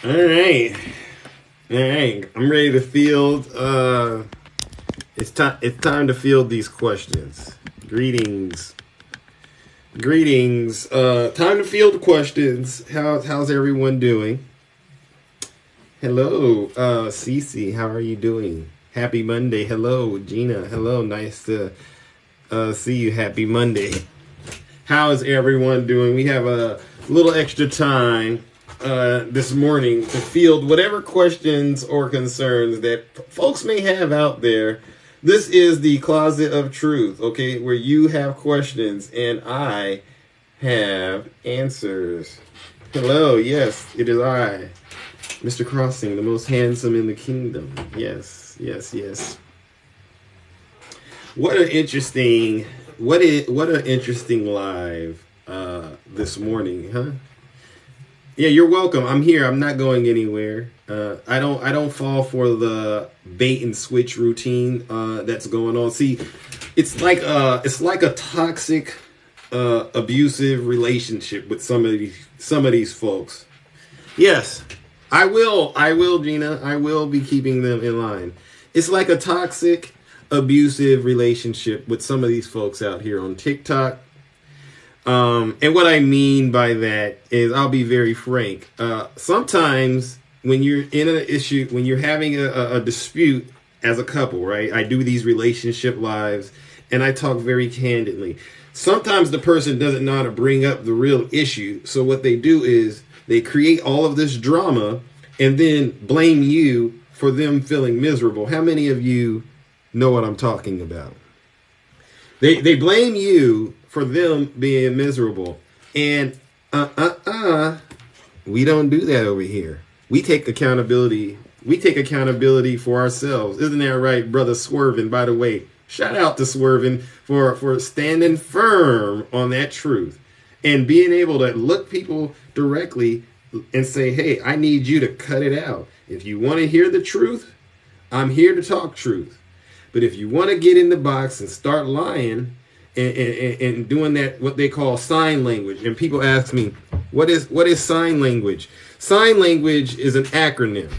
All right. All right. I'm ready to field. It's time. It's time to field these questions. Greetings. Greetings. Time to field questions. How's everyone doing? Hello, Cece. How are you doing? Happy Monday. Hello, Gina. Hello. Nice to see you. Happy Monday. How is everyone doing? We have a little extra time this morning to field whatever questions or concerns that folks may have out there. This is the Closet of Truth, okay, where you have questions and I have answers. Hello, yes, it is I, Mr. Crossing, the most handsome in the kingdom. Yes, yes, yes. What an interesting live this morning, huh? Yeah, you're welcome. I'm here. I'm not going anywhere. I don't fall for the bait and switch routine that's going on. See, it's like a toxic, abusive relationship with some of these folks. Yes, I will, Gina. I will be keeping them in line. It's like a toxic, abusive relationship with some of these folks out here on TikTok. And what I mean by that is, I'll be very frank. Sometimes when you're in an issue, when you're having a dispute as a couple, right? I do these relationship lives and I talk very candidly. Sometimes the person doesn't know how to bring up the real issue. So what they do is they create all of this drama and then blame you for them feeling miserable. How many of you know what I'm talking about? They blame you for them being miserable. And we don't do that over here. We take accountability. We take accountability for ourselves. Isn't that right, brother Swervin? By the way, shout out to Swervin for standing firm on that truth and being able to look people directly and say, hey, I need you to cut it out. If you want to hear the truth, I'm here to talk truth. But if you want to get in the box and start lying and doing that, what they call sign language, and people ask me, what is sign language? Sign language is an acronym.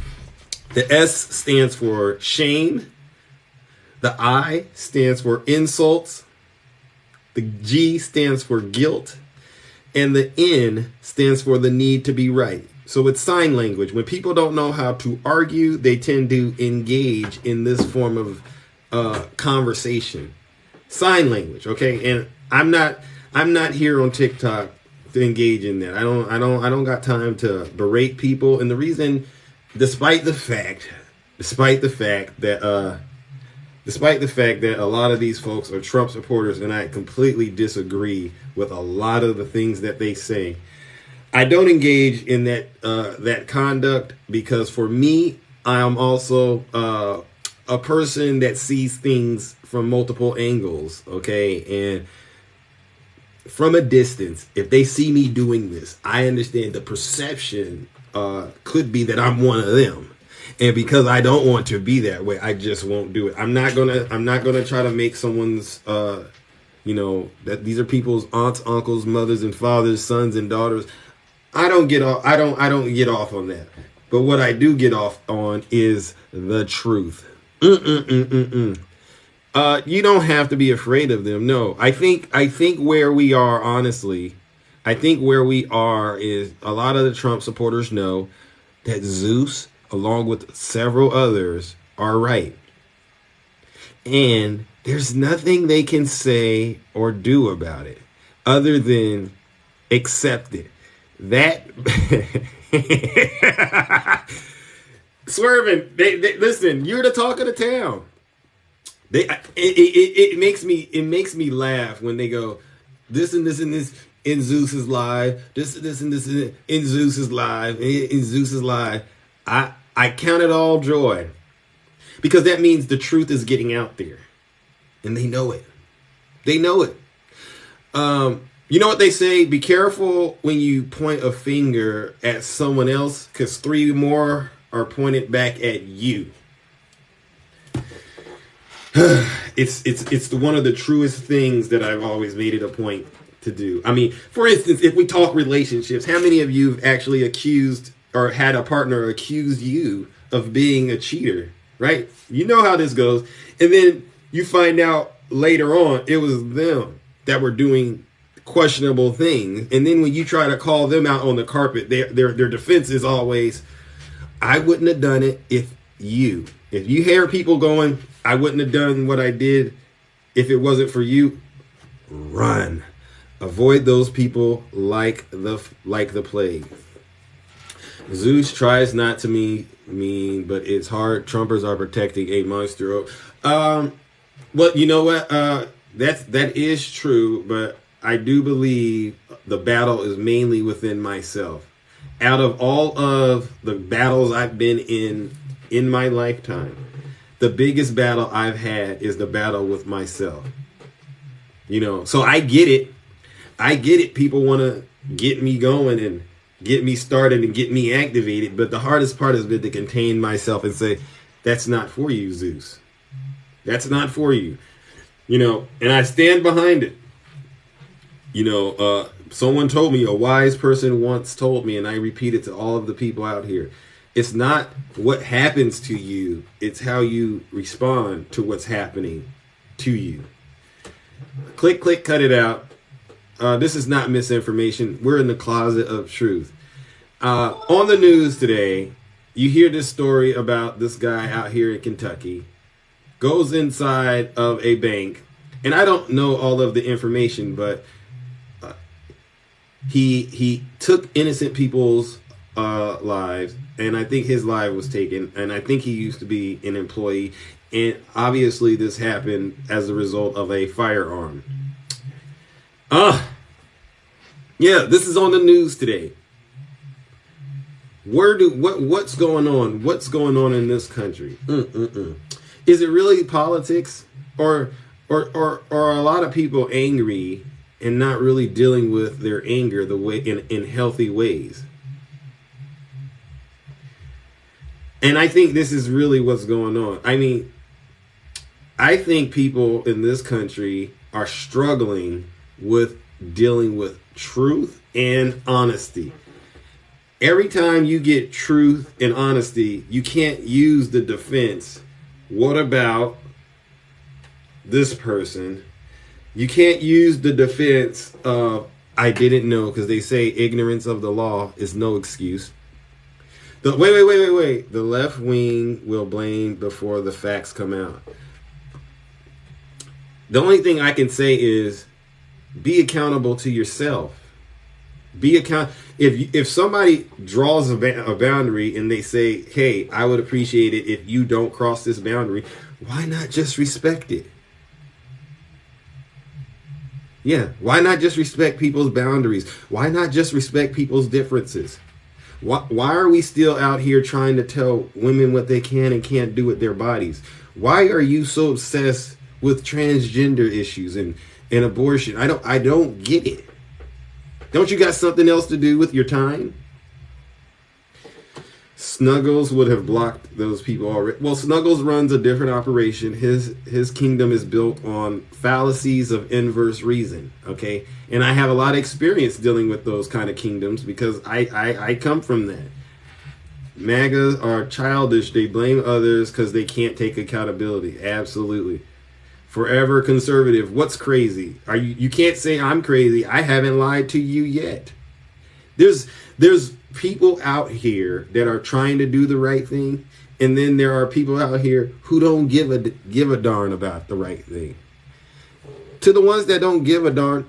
The S stands for shame. The I stands for insults. The G stands for guilt. And the N stands for the need to be right. So it's sign language. When people don't know how to argue, they tend to engage in this form of conversation. Sign language, okay? And I'm not here on TikTok to engage in that. I don't got time to berate people. And the reason, despite the fact that a lot of these folks are Trump supporters and I completely disagree with a lot of the things that they say, I don't engage in that conduct because for me, I am also a person that sees things from multiple angles, okay? And from a distance, if they see me doing this, I understand the perception could be that I'm one of them. And because I don't want to be that way, I just won't do it. I'm not gonna try to make someone's that these are people's aunts, uncles, mothers and fathers, sons and daughters. I don't get off on that. But what I do get off on is the truth. You don't have to be afraid of them. No, I think where we are, honestly, I think where we are is a lot of the Trump supporters know that Zeus, along with several others, are right. And there's nothing they can say or do about it other than accept it. That Swerving, they listen, you're the talk of the town. It makes me laugh when they go, this and this and this in Zeus's live, this and this in Zeus's live, in Zeus's live. I count it all joy because that means the truth is getting out there and they know it. They know it. You know what they say? Be careful when you point a finger at someone else because 3 more are pointed back at you. It's one of the truest things that I've always made it a point to do. I mean, for instance, if we talk relationships, how many of you have actually accused or had a partner accuse you of being a cheater, right? You know how this goes. And then you find out later on it was them that were doing questionable things. And then when you try to call them out on the carpet, their defense is always, I wouldn't have done it if you hear people going, I wouldn't have done what I did if it wasn't for you, run. Avoid those people like the plague. Zeus tries not to be mean, but it's hard. Trumpers are protecting a monster. Well, you know what? That is true, but I do believe the battle is mainly within myself. Out of all of the battles I've been in my lifetime, the biggest battle I've had is the battle with myself. You know, so I get it. People want to get me going and get me started and get me activated. But the hardest part has been to contain myself and say, that's not for you, Zeus. That's not for you. You know, and I stand behind it. You know, someone told me, a wise person once told me, and I repeat it to all of the people out here. It's not what happens to you. It's how you respond to what's happening to you. Click, click, cut it out. This is not misinformation. We're in the closet of truth. On the news today, you hear this story about this guy out here in Kentucky goes inside of a bank. And I don't know all of the information, but he took innocent people's lives. And I think his life was taken. And I think he used to be an employee. And obviously this happened as a result of a firearm. Yeah, this is on the news today. What's going on? What's going on in this country? Is it really politics, or are a lot of people angry and not really dealing with their anger the way in healthy ways? And I think this is really what's going on. I mean, I think people in this country are struggling with dealing with truth and honesty. Every time you get truth and honesty, you can't use the defense. What about this person? You can't use the defense of, I didn't know, because they say ignorance of the law is no excuse. Wait. The left wing will blame before the facts come out. The only thing I can say is be accountable to yourself. If somebody draws a boundary and they say, hey, I would appreciate it if you don't cross this boundary, why not just respect it? Yeah, why not just respect people's boundaries? Why not just respect people's differences? Why are we still out here trying to tell women what they can and can't do with their bodies? Why are you so obsessed with transgender issues and abortion? I don't get it. Don't you got something else to do with your time? Snuggles would have blocked those people already. Well, Snuggles runs a different operation. His kingdom is built on fallacies of inverse reason, okay? And I have a lot of experience dealing with those kind of kingdoms because I come from that. MAGAs are childish. They blame others because they can't take accountability. Absolutely. Forever conservative. What's crazy? You can't say I'm crazy. I haven't lied to you yet. There's people out here that are trying to do the right thing, and then there are people out here who don't give a darn about the right thing. To the ones that don't give a darn,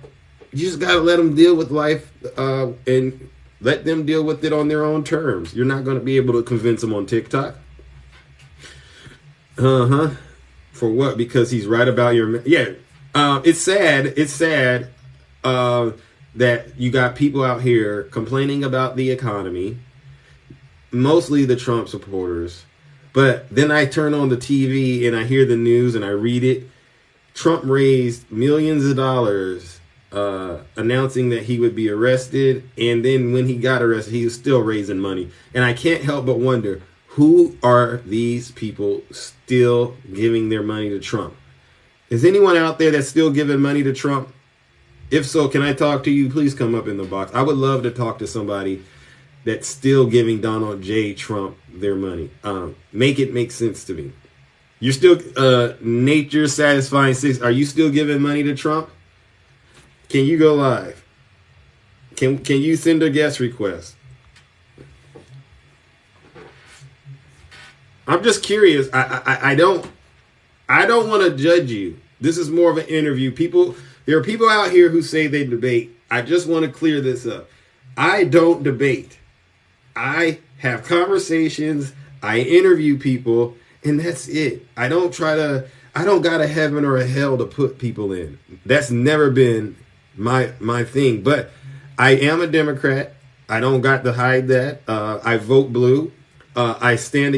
you just gotta let them deal with life and let them deal with it on their own terms. You're not gonna be able to convince them on TikTok. For what? Because he's right about your... Yeah. It's sad that you got people out here complaining about the economy, mostly the Trump supporters. But then I turn on the TV and I hear the news and I read it. Trump raised millions of dollars announcing that he would be arrested. And then when he got arrested, he was still raising money. And I can't help but wonder, who are these people still giving their money to Trump? Is anyone out there that's still giving money to Trump? If so, can I talk to you? Please come up in the box. I would love to talk to somebody that's still giving Donald J. Trump their money? Make it make sense to me. You're still nature satisfying six. Are you still giving money to Trump? Can you go live? Can you send a guest request? I'm just curious. I don't want to judge you. This is more of an interview. There are people out here who say they debate. I just want to clear this up. I don't debate. I have conversations. I interview people, and that's it. I don't got a heaven or a hell to put people in. That's never been my thing. But I am a Democrat. I don't got to hide that. I vote blue. I stand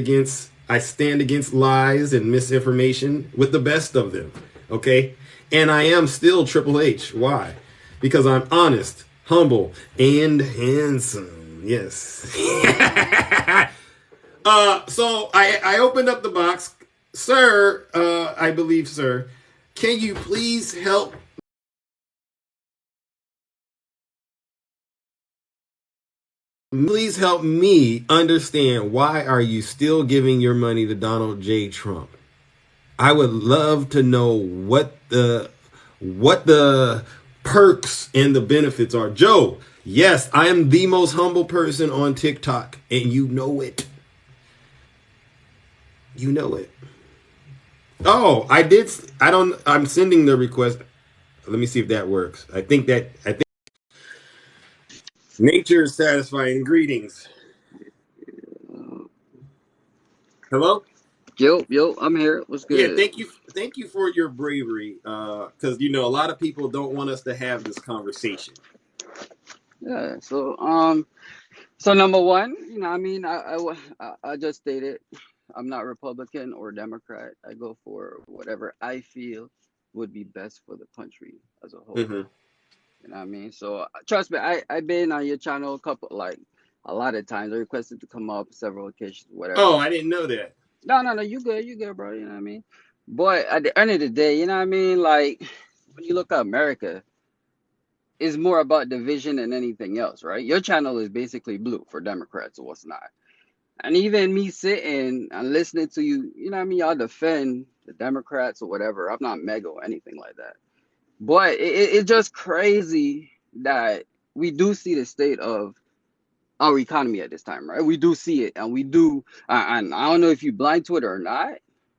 against lies and misinformation with the best of them. Okay? And I am still Triple H. Why? Because I'm honest, humble, and handsome. Yes. So I opened up the box. Sir, I believe, sir, can you please help me understand why are you still giving your money to Donald J. Trump? I would love to know what the perks and the benefits are. Joe, yes, I am the most humble person on TikTok, and you know it. You know it. Oh, I'm sending the request. Let me see if that works. I think nature is satisfying. Greetings. Hello? Yo, I'm here. What's Yeah, good? thank you for your bravery. Because a lot of people don't want us to have this conversation. Yeah. So number one, I mean, I just stated, I'm not Republican or Democrat. I go for whatever I feel would be best for the country as a whole. Mm-hmm. You know what I mean? So trust me, I've been on your channel a lot of times. I requested to come up several occasions, Oh, whatever. I didn't know that. No, you good, bro. You know what I mean? But at the end of the day, you know what I mean? Like when you look at America, is more about division than anything else, right? Your channel is basically blue for Democrats or what's not. And even me sitting and listening to you, you know what I mean? Y'all defend the Democrats or whatever. I'm not mega or anything like that. But it's just crazy that we do see the state of our economy at this time, right? We do see it. And we do, and I don't know if you blind to it or not,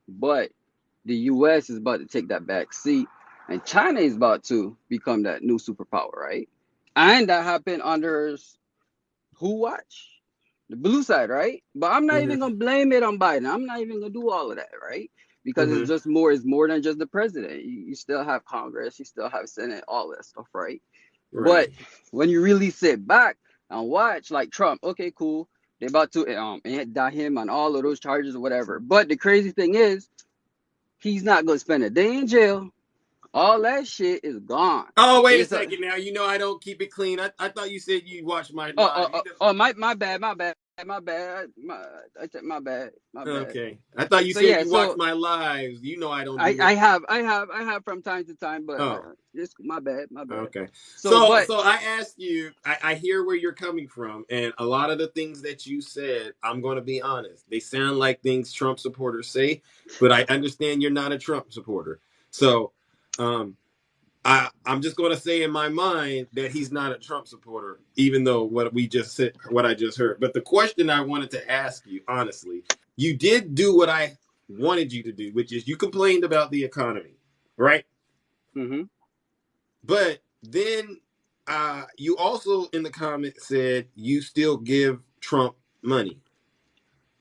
but the US is about to take that back seat. And China is about to become that new superpower, right? And that happened under who watch? The blue side, right? But I'm not even Mm-hmm. gonna blame it on Biden. I'm not even gonna do all of that, right? Because Mm-hmm. it's more than just the president. You still have Congress, you still have Senate, all that stuff, right? But Right. when you really sit back and watch, like Trump, okay, cool. They about to indict him on all of those charges or whatever. But the crazy thing is, he's not gonna spend a day in jail. All that shit is gone. Oh, wait a It's a second now. I don't keep it clean. I thought you said you watched my live. You my bad, my bad. Okay. I thought you So said yeah, you watch so my lives. I don't I do I that. have I have from time to time, but Oh, it's my bad, my bad. okay. So but So I asked you, I hear where you're coming from, and a lot of the things that you said, I'm going to be honest. They sound like things Trump supporters say, but I understand you're not a Trump supporter. So, um, I'm just going to say in my mind that he's not a Trump supporter, even though what I just heard. But the question I wanted to ask you, honestly, you did do what I wanted you to do, which is you complained about the economy, right? hmm But then you also in the comment said you still give Trump money.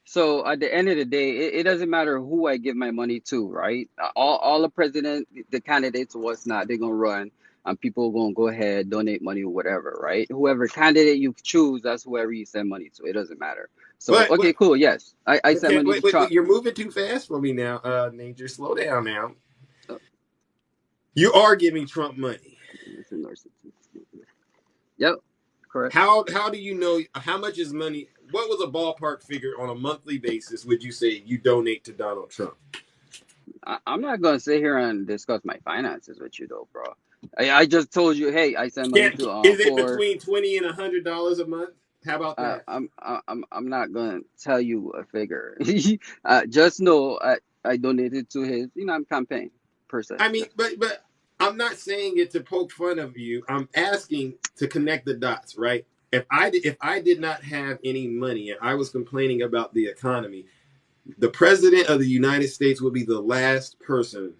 so at the end of the day, it doesn't matter who I give my money to, right? All the president, the candidates or what's not, they're gonna run and people are gonna go ahead, donate money or whatever, right? Whoever candidate you choose, that's whoever you send money to. It doesn't matter. So But okay, cool, yes. I send okay, money to wait, Trump. you're moving too fast for me now, Nature. Slow down now. Uh, You are giving Trump money. Yep, correct. How do you know how much is money? What was a ballpark figure on a monthly basis would you say you donate to Donald Trump? I'm not gonna sit here and discuss my finances with you though, bro. I just told you, hey, I send money to Is it for between $20 and $100 a month? How about that? I'm not gonna tell you a figure. Just know I donated to his, campaign per se. I mean, Yes. but I'm not saying it to poke fun of you. I'm asking to connect the dots, right? If I did not have any money and I was complaining about the economy, the president of the United States would be the last person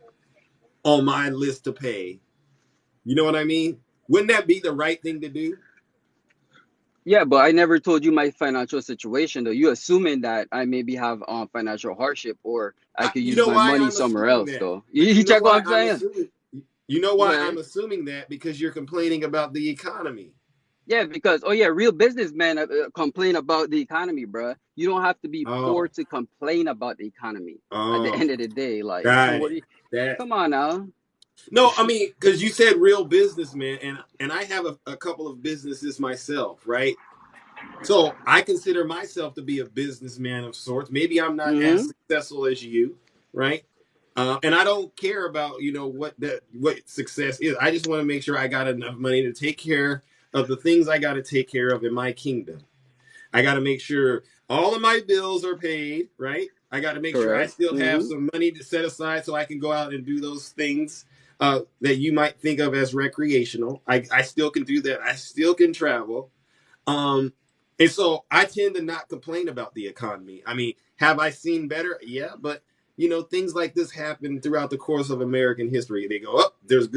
on my list to pay. You know what I mean? Wouldn't that be the right thing to do? Yeah, but I never told you my financial situation though. You assuming that I maybe have financial hardship or I could You use know my why money I'm somewhere assuming else that? though. You You know check what why I'm I'm saying? assuming. You know Go why ahead. I'm assuming that because you're complaining about the economy. Yeah, because oh yeah, real businessmen complain about the economy, bruh. You don't have to be poor Oh, to complain about the economy. At the oh, end of the day, like, got what? it. That Come on now. No, I mean, because you said real businessman, and I have a couple of businesses myself, right? So I consider myself to be a businessman of sorts. Maybe I'm not as Mm-hmm. successful as you, right? And I don't care about what success is. I just want to make sure I got enough money to take care of the things I got to take care of in my kingdom. I got to make sure all of my bills are paid, right? I got to make sure I Correct. still have Mm-hmm. some money to set aside so I can go out and do those things that you might think of as recreational. I still can do that. I still can travel. Um, and so I tend to not complain about the economy. I mean, have I seen better? Yeah, but things like this happen throughout the course of American history. They go up. There's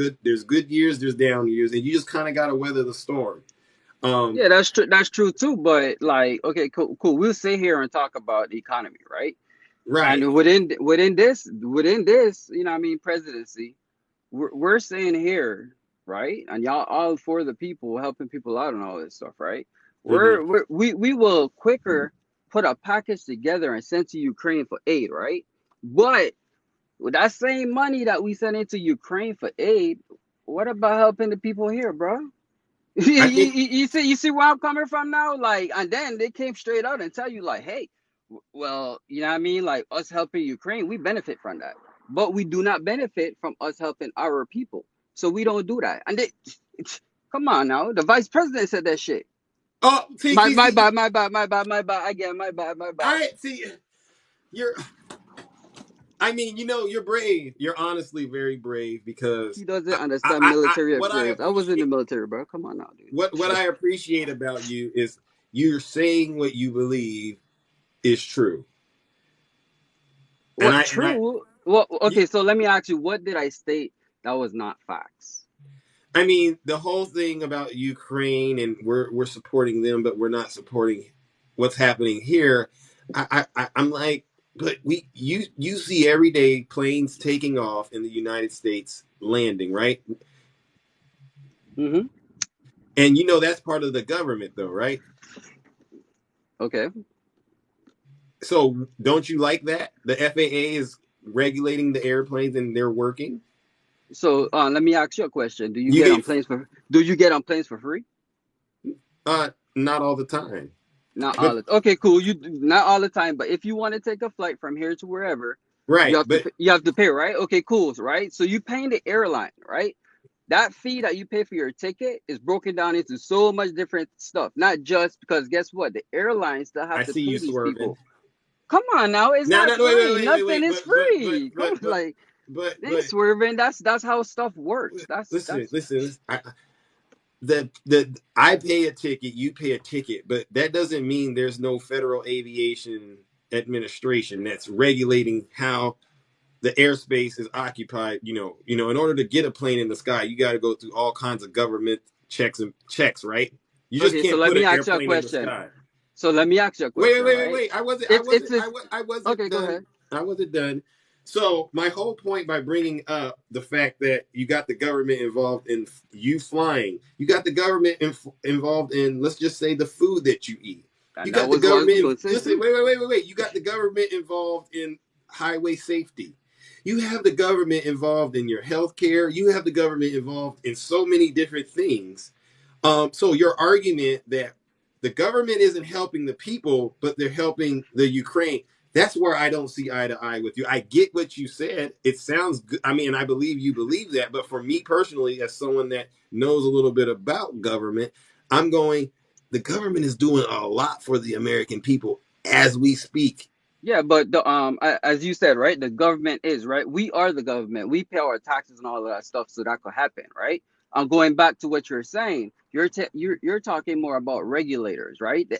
good years. There's down years, and you just kind of got to weather the storm. Um, Yeah, that's true. That's true too. But like, okay, cool, cool. We'll sit here and talk about the economy, right? right. And within this, what I mean, presidency, we're saying here, right? And y'all all for the people, helping people out and all this stuff, right? Hmm. We will quicker put a package together and send to Ukraine for aid, right? But with that same money that we send into Ukraine for aid, what about helping the people here, bro? You, I you, think. you see where I'm coming from now? Like, and then they came straight out and tell you, like, hey, well, you know what I mean? Like, us helping Ukraine, we benefit from that. But we do not benefit from us helping our people. So we don't do that. And they, come on now. The vice president said that shit. Oh, see, My see, my see. bad, my bad, my bad, my bad. Again, my bad, my All bad. right, see, you're. I mean, you're brave. You're honestly very brave because He doesn't understand military what I affairs. I was in the appreciate, military, bro. Come on now, what dude. I appreciate about you is you're saying what you believe is true, and What true? Well, you, okay, so let me ask you, what did I state that was not facts? I mean, the whole thing about Ukraine and we're supporting them, but we're not supporting what's happening here. I'm like, but you see every day planes taking off in the United States landing, right? Mm-hmm. And that's part of the government, though, right? Okay. So don't you like that the FAA is regulating the airplanes and they're working? So let me ask you a question. You get Do you get on planes for free? not all the time, Not all but the Okay, cool. Not all the time, but if you want to take a flight from here to wherever, right, but you have to pay, right? Okay, cool, right? So you paying the airline, right? That fee that you pay for your ticket is broken down into so much different stuff. Not just because guess what? The airlines still I have to see pay you these swerving. people. Come on now, it's No, not no, no, wait, wait, free. wait, wait, Nothing wait, is but, free. Come but, on, but, like but, they ain't but, swerving. That's how stuff works. listen, That's listen. The I pay a ticket, you pay a ticket, but that doesn't mean there's no Federal Aviation Administration that's regulating how the airspace is occupied. In order to get a plane in the sky, you got to go through all kinds of government checks, right? You just okay. So can't let put me an ask you a airplane in the question. sky. So let me ask you a Wait, wait, question, wait, wait, right? wait. It's this. I wasn't Okay, go done. ahead. I wasn't done. So my whole point by bringing up the fact that you got the government involved in you flying, you got the government involved in, let's just say, the food that you eat. You And that got the was what I was government. going to say Listen, too. wait. You got the government involved in highway safety. You have the government involved in your health care. You have the government involved in so many different things. So your argument that the government isn't helping the people, but they're helping the Ukraine. That's where I don't see eye to eye with you. I get what you said. It sounds good. I mean, I believe you believe that. But for me personally, as someone that knows a little bit about government, I'm going. the government is doing a lot for the American people as we speak. Yeah, but as you said, right? The government is right. We are the government. We pay our taxes and all of that stuff, so that could happen, right? Going back to what you're saying, you're talking more about regulators, right? The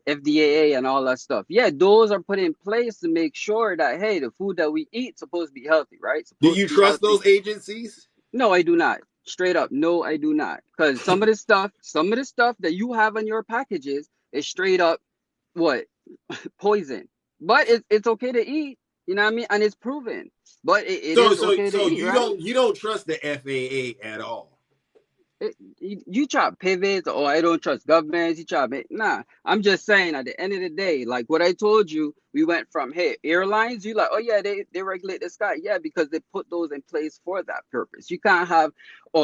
FDA and all that stuff. Yeah, those are put in place to make sure that hey, the food that we eat supposed to be healthy, right? Do Supposed you to be trust healthy. those agencies? No, I do not. Straight up, no, I do not. Because some of the stuff that you have on your packages is straight up what poison. But it's okay to eat, you know what I mean? And it's proven. But it So is so okay to so eat, you right? don't trust the FAA at all. You try to pivot, or I don't trust governments. You try to, nah. I'm just saying at the end of the day, like what I told you, we went from hey, airlines, you like, oh yeah, they regulate the sky. Yeah, because they put those in place for that purpose. You can't have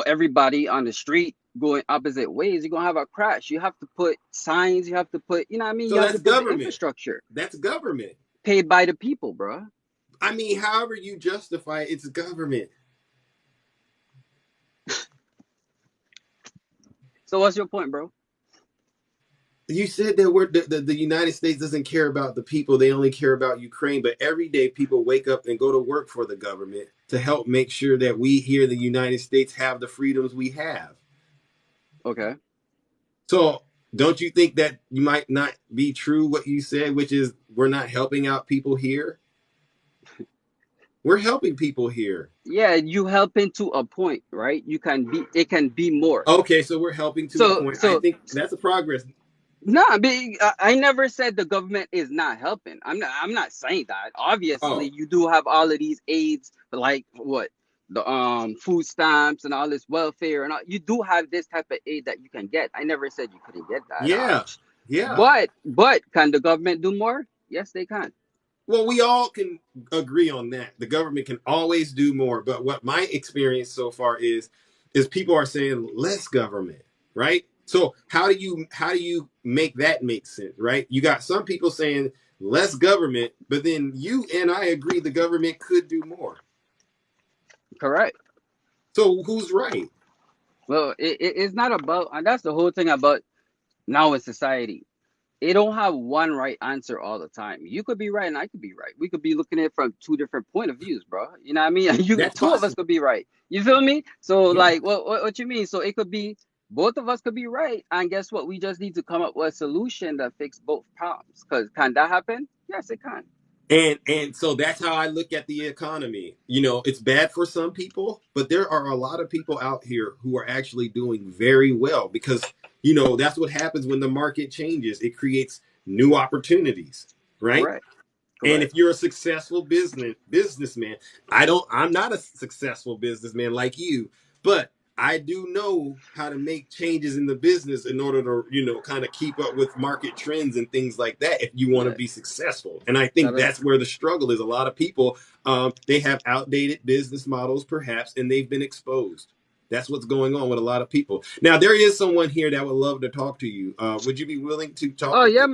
everybody on the street going opposite ways. You're gonna have a crash. You have to put signs, you have to put, you know what I mean? So You have to that's put the government. infrastructure That's government. paid by the people, bro. I mean, however you justify it, it's government. So what's your point, bro? You said that the United States doesn't care about the people; they only care about Ukraine. But every day, people wake up and go to work for the government to help make sure that we here in the United States have the freedoms we have. Okay. So, don't you think that you might not be true what you said, which is we're not helping out people here? We're helping people here. Yeah, you helping to a point, right? You can be it can be more. Okay, so we're helping to a So point. I so think that's a progress. no, I never said the government is not helping. I'm not saying that. Obviously, Oh, you do have all of these aids, like what the food stamps and all this welfare and all, you do have this type of aid that you can get. I never said you couldn't get that. yeah, yeah. But can the government do more? Yes, they can. Well, we all can agree on that. The government can always do more. But what my experience so far is people are saying less government, right? So how do you make that make sense, right? You got some people saying less government, but then you and I agree the government could do more. Correct. So who's right? Well, it's not about, and that's the whole thing about now in society. It don't have one right answer all the time. You could be right and I could be right. We could be looking at it from two different point of views, bro. You know what I mean? You That's two of us possible. could be right. You feel me? So Yeah. like what you mean? So it could be both of us could be right. And guess what? We just need to come up with a solution that fix both problems. Cause can that happen? Yes, it can. And so that's how I look at the economy. You know, it's bad for some people, but there are a lot of people out here who are actually doing very well because that's what happens when the market changes. It creates new opportunities, right? Correct. And Correct. if you're a successful businessman, I'm not a successful businessman like you, but I do know how to make changes in the business in order to, kind of keep up with market trends and things like that if you want to Yeah. be successful. And I think Gotta that's where the struggle is. A lot of people, they have outdated business models perhaps, and they've been exposed. That's what's going on with a lot of people. Now, there is someone here that would love to talk to you. Would you be willing to talk Oh with yeah, me?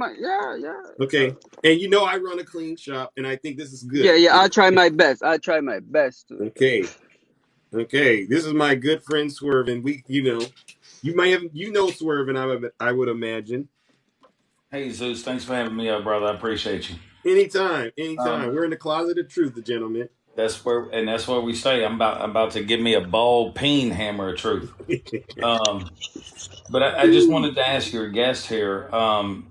yeah. Okay. And I run a clean shop, and I think this is Yeah, good. yeah, I'll try my best. I'll try my best to. Okay. Okay. This is my good friend Swerve, and you might have Swerve, and I would imagine. Hey Zeus, thanks for having me up, brother. I appreciate you. Anytime, anytime. Um, We're in the closet of truth, the gentleman. that's where we stay. I'm about to give me a ball peen hammer of truth. Um, but I just wanted to ask your guest here,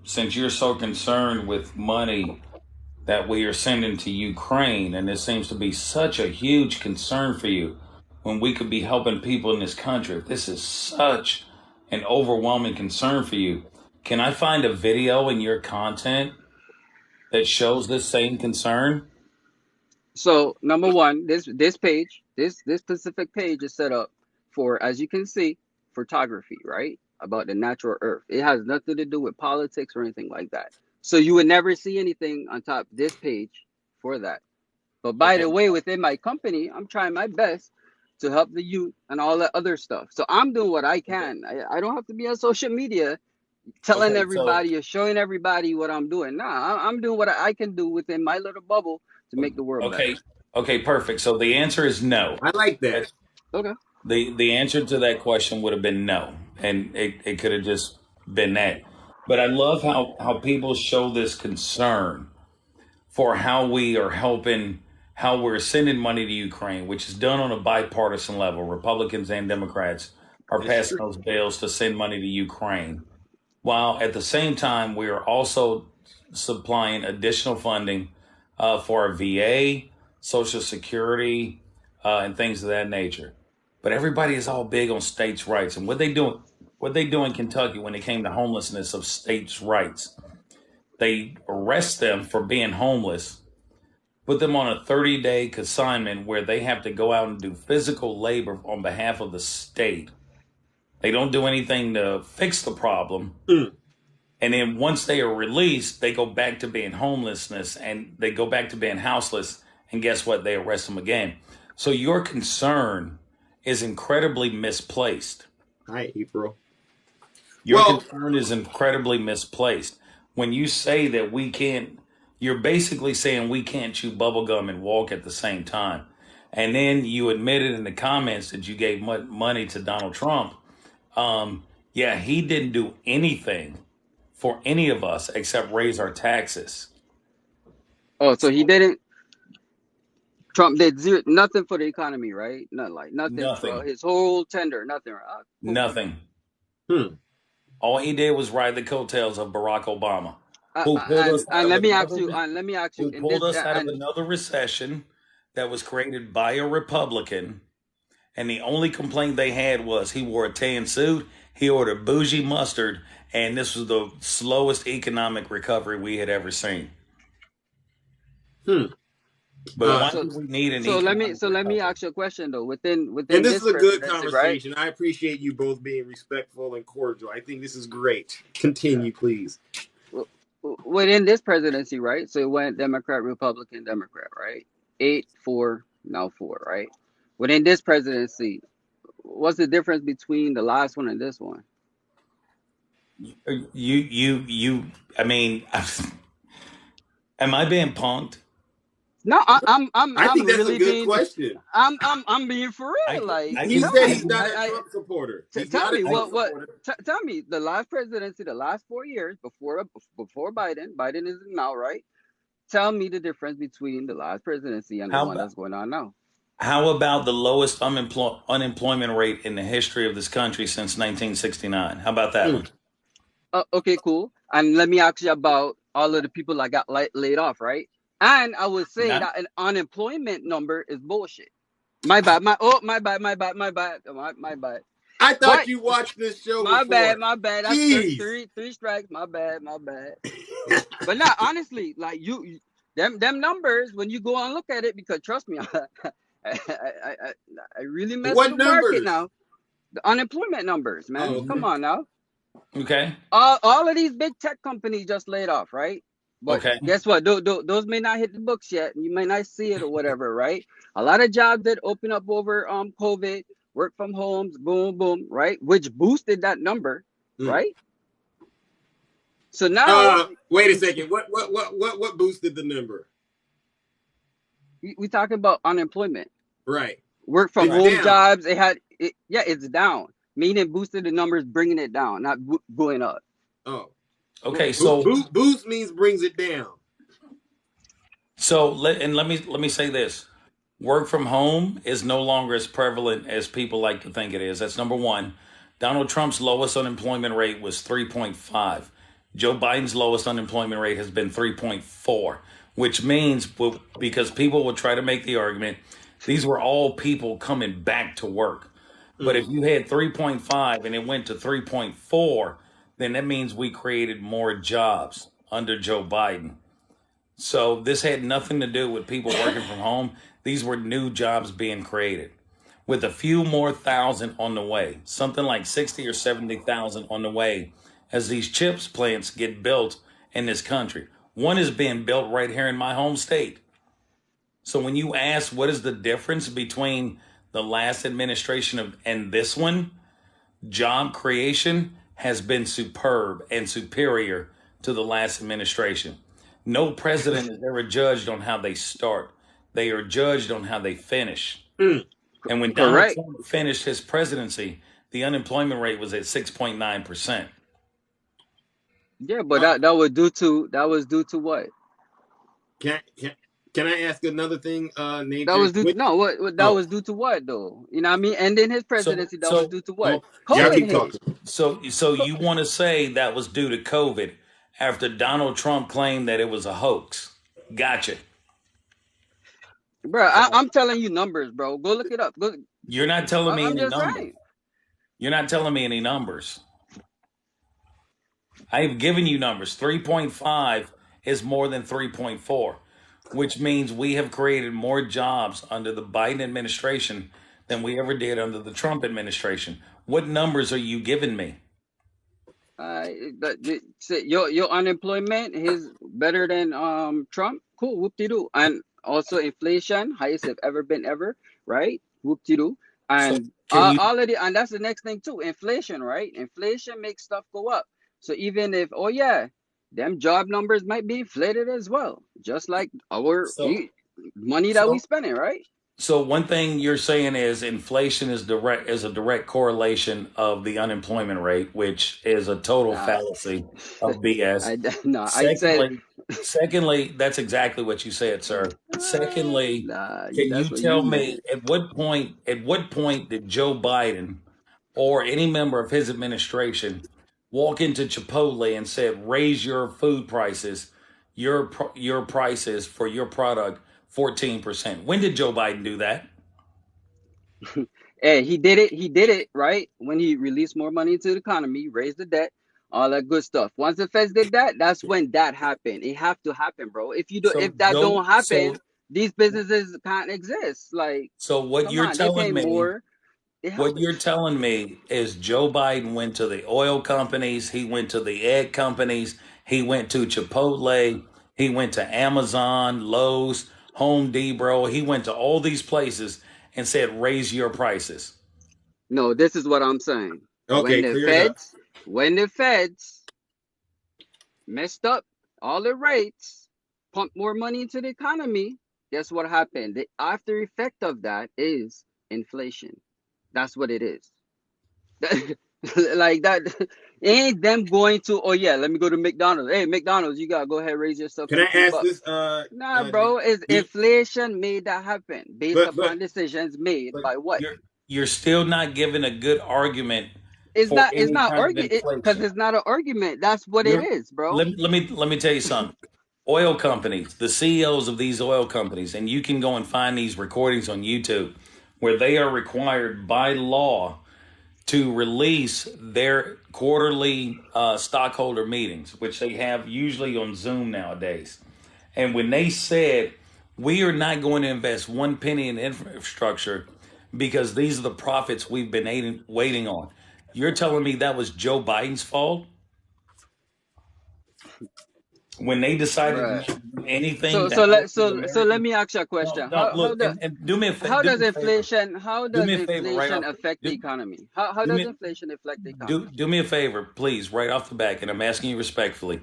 since you're so concerned with money that we are sending to Ukraine, and this seems to be such a huge concern for you, when we could be helping people in this country. If this is such an overwhelming concern for you, can I find a video in your content that shows this same concern? So number one, this page, this specific page is set up for, as you can see, photography, right? About the natural earth. It has nothing to do with politics or anything like that. So you would never see anything on top of this page for that. But by the Okay. way, within my company, I'm trying my best to help the youth and all that other stuff. So I'm doing what I Okay. can. I don't have to be on social media telling Okay. So, everybody or showing everybody what I'm doing. Nah, I'm doing what I can do within my little bubble to make the world better. okay. Okay. Perfect. So the answer is no. I like that. That's, Okay. the answer to that question would have been no, and it could have just been that. But I love how people show this concern for how we are helping, how we're sending money to Ukraine, which is done on a bipartisan level. Republicans and Democrats are That's passing true. those bills to send money to Ukraine, while at the same time we are also supplying additional funding for our VA, Social Security, and things of that nature. But everybody is all big on states' rights, and what they do in Kentucky when it came to homelessness of states' rights, they arrest them for being homeless, put them on a 30-day consignment where they have to go out and do physical labor on behalf of the state. They don't do anything to fix the problem. Mm. And then once they are released, they go back to being homelessness and they go back to being houseless. And guess what? They arrest them again. So your concern is incredibly misplaced. Hi, April. Your Well, concern is incredibly misplaced. When you say that we can't, you're basically saying we can't chew bubblegum and walk at the same time. And then you admitted in the comments that you gave money to Donald Trump. Yeah, he didn't do anything for any of us except raise our taxes. Oh, so he didn't. Trump did zero, nothing for the economy, right? Nothing for Nothing. his whole tender, nothing. Cool. Nothing. hmm. All he did was ride the coattails of Barack Obama, who pulled us out And of let me ask another you, and let me ask you, who in this, pulled us out of and another recession that was created by a Republican. And the only complaint they had was he wore a tan suit, he ordered bougie mustard, and this was the slowest economic recovery we had ever seen. Hmm. But why so do we need an so let me economic so let me recovery? ask you a question though. Within And this this is a good presidency, right? conversation. I appreciate you both being respectful and cordial. I think this is great. Continue, please. Within this presidency, right? So it went Democrat, Republican, Democrat, right? 8-4, now 4, right? Within this presidency, what's the difference between the last one and this one? I mean, am I being punked? No, I I'm think that's a really good being, question. I'm being for I real. Like, I He can said tell I he's me, can not a Trump supporter. He's tell not a me Trump what, supporter. tell me the last presidency, the last 4 years before Biden is now, right? Tell me the difference between the last presidency and the how one about that's going on now. how about the lowest unemployment rate in the history of this country since 1969? How about that Hmm. one? Okay, cool. And let me ask you about all of the people that got laid off, right? And I would say Yeah. that an unemployment number is bullshit. My bad. My bad. I thought But you watched this show my bad, before. my bad. That's Jeez. three strikes. My bad, my bad. But not honestly, like them numbers when you go and look at it, because trust me, I really mess with What the market numbers? now. The unemployment numbers, man. Oh, Hmm. Come okay. on now. Okay. All of these big tech companies just laid off, right? But Okay. guess what? Those may not hit the books yet. You may not see it or whatever, right? A lot of jobs that open up over COVID, work from homes, boom, boom, right? Which boosted that number, Hmm. right? So now Wait a second. What boosted the number? we talking about unemployment, Right. work from It's Right. home down. jobs. Yeah, it's down. Meaning boosted the numbers, bringing it down, not going up. Oh. Okay. So Boost means brings it down. let me say this. Work from home is no longer as prevalent as people like to think it is. That's number one. Donald Trump's lowest unemployment rate was 3.5. Joe Biden's lowest unemployment rate has been 3.4, which means because people will try to make the argument, these were all people coming back to work. But if you had 3.5 and it went to 3.4, then that means we created more jobs under Joe Biden. So this had nothing to do with people working from home. These were new jobs being created with a few more thousand on the way, something like 60 or 70,000 on the way as these chips plants get built in this country. One is being built right here in my home state. So when you ask what is the difference between the last administration and this one, job creation has been superb and superior to the last administration. No president is ever judged on how they start. They are judged on how they finish. Hmm. And when Donald Correct. Trump finished his presidency, the unemployment rate was at 6.9%. Yeah, but Uh, that was due to what? can can can I ask another thing, That nature? was due What? no, what that Oh, was due to what though? You know what I mean? And in his So presidency, that was so due to what? oh, y'all COVID keep hit. talking. so you want to say that was due to COVID after Donald Trump claimed that it was a hoax? Gotcha. Bro, I'm telling you numbers, bro. Go look it up. Go, You're not telling me I'm any just numbers. saying. You're not telling me any numbers. I've given you numbers. 3.5 is more than 3.4, which means we have created more jobs under the Biden administration than we ever did under the Trump administration. What numbers are you giving me? Uh, your unemployment is better than Trump. Cool, whoop de doo. And also inflation, highest it ever been ever, right? Whoop de doo. So And can you already, and that's the next thing too. Inflation, right? Inflation makes stuff go up. So even if, oh yeah, them job numbers might be inflated as well, just like our so money that we so spending, right? So one thing you're saying is inflation is a direct correlation of the unemployment rate, which is a total Nah, fallacy of BS. I no, I said, Secondly, secondly, that's exactly what you said, sir. Secondly, nah, can that's you what you tell me meant. at what point did Joe Biden or any member of his administration walk into Chipotle and said, "Raise your food prices, your prices for your product 14%." When did Joe Biden do that? Hey, he did it. He did it right when he released more money into the economy, raised the debt, all that good stuff. Once the Feds did that, that's when that happened. It have to happen, bro. If you do, So if that Joe, don't happen, these businesses can't exist. Like, so what come you're on, they telling pay me, more. It what you're happens. telling me is Joe Biden went to the oil companies, he went to the egg companies, he went to Chipotle, he went to Amazon, Lowe's, Home Depot, he went to all these places and said, "Raise your prices." No, this is what I'm saying. When Okay, the clear it up. Feds, when the Feds messed up all the rates, pump more money into the economy, guess what happened? The after effect of that is inflation. That's what it is. Like that, it ain't them going to, oh yeah, let me go to McDonald's. Hey, McDonald's, you gotta go ahead raise your stuff Can to I $3. ask this? Nah, bro, it's Do inflation made that happen based but but upon decisions made but by what? You're you're still not giving a good argument It's for not, it's any not kind of argue it because inflation. it's not an argument. That's what it You're is, bro. let me tell you something. Oil companies, the CEOs of these oil companies, and you can go and find these recordings on YouTube where they are required by law to release their quarterly stockholder meetings, which they have usually on Zoom nowadays. And when they said, "We are not going to invest one penny in infrastructure because these are the profits we've been waiting on," you're telling me that was Joe Biden's fault when they decided Bruh. not to do anything So to so help let the so let American? me ask you a No, question. no. How Look, the and do me a how do does me a favor. inflation Do me a favor right off. affect the Do, economy? How do does me inflation affect the do economy? do me a favor, please, right off the back, and I'm asking you respectfully.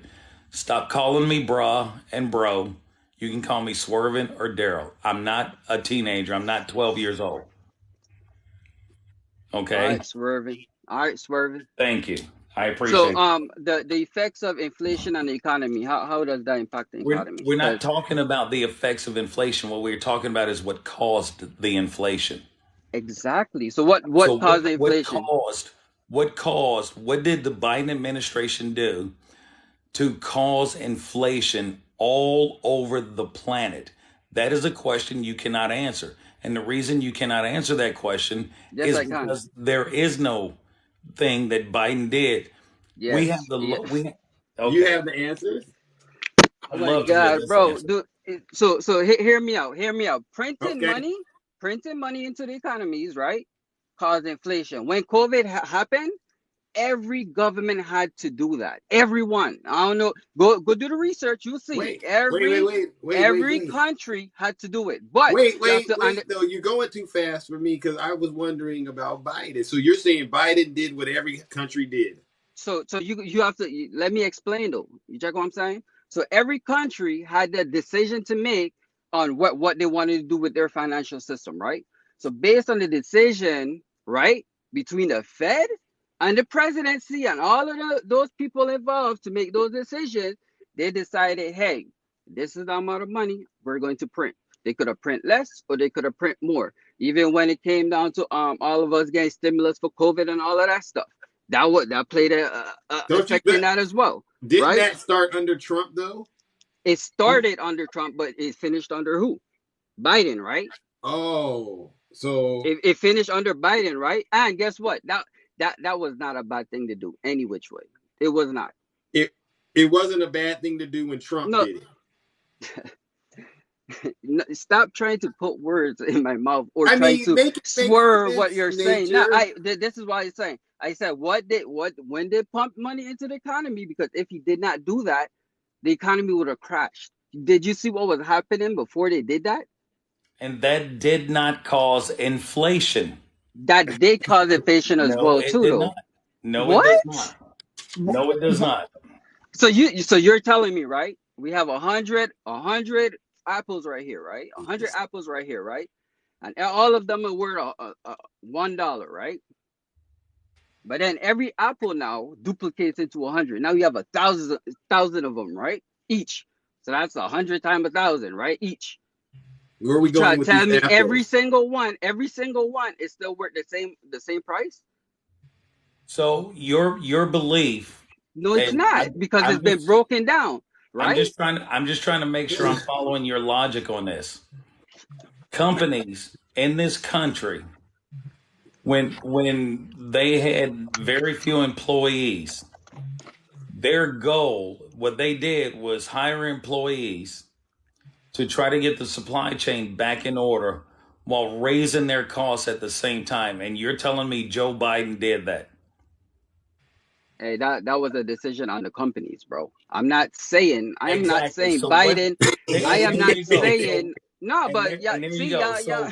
Stop calling me brah and bro. You can call me Swervin or Daryl. I'm not a teenager. I'm not 12 years old. All Okay. right, swerving. All right, swerving. Thank you. I So appreciate it. the effects of inflation on the economy, how does that impact the economy? We're not Because talking about the effects of inflation. What we're talking about is what caused the inflation. exactly. So So what caused the inflation? what did the Biden administration do to cause inflation all over the planet? That is a question you cannot answer. And the reason you cannot answer that question Yes, is I can. because there is no thing that Biden did. We have Yes. the Yeah. we you okay. have the answers? Oh I'd my love to hear God, this bro. answer. Hear me out. Hear me out. Okay. Printing money into the economies, right? Cause inflation. When COVID happened, every government had to do that. Everyone. I don't know. Go do the research. You'll see. Every country had to do it. But you have to under. Though you're going too fast for me because I was wondering about Biden. So you're saying Biden did what every country did? So you have to let me explain though. You check what I'm saying? So every country had the decision to make on what they wanted to do with their financial system, right? So based on the decision, right, between the Fed And the presidency and all of those people involved to make those decisions, they decided, hey, this is the amount of money we're going to print. They could have print less or they could have print more. Even when it came down to all of us getting stimulus for COVID and all of that stuff, that played a Don't you? effect in that as well, Didn't right? that start under Trump though? It started under Trump, but it finished under who? Biden, right? Oh, so It finished under Biden, right? And guess what? That was not a bad thing to do any which way. It was not. it wasn't a bad thing to do when Trump No, did it. stop trying to put words in my mouth or I try mean, to make swerve what sense, you're saying. Now, nature. this is why I'm saying. I said, when they pumped money into the economy? Because if he did not do that, the economy would have crashed. Did you see what was happening before they did that? And that did not cause inflation. That did cause inflation as No, well it too, did though. not. No, it does What? not. No, it does not. So you're telling me, right? We have 100 apples right here, right? 100 apples right here, right? And all of them are worth $1, right? But then every apple now duplicates into 100. Now you have 1,000 of them, right? Each. So that's 100 times 1,000, right? Each. Where are we You try going to with tell these me every apples? single one is still worth the same price? So your belief, No, it's and not, because it's I'm been just broken down, I'm right? just trying to I'm just trying to make sure I'm following your logic on this. Companies in this country, when they had very few employees, their goal, what they did was hire employees to try to get the supply chain back in order while raising their costs at the same time. And you're telling me Joe Biden did that? Hey, that was a decision on the companies, bro. I am not Exactly. saying So what? Biden. I And am there not you go. saying no, but yeah, And there you see, go. yeah, So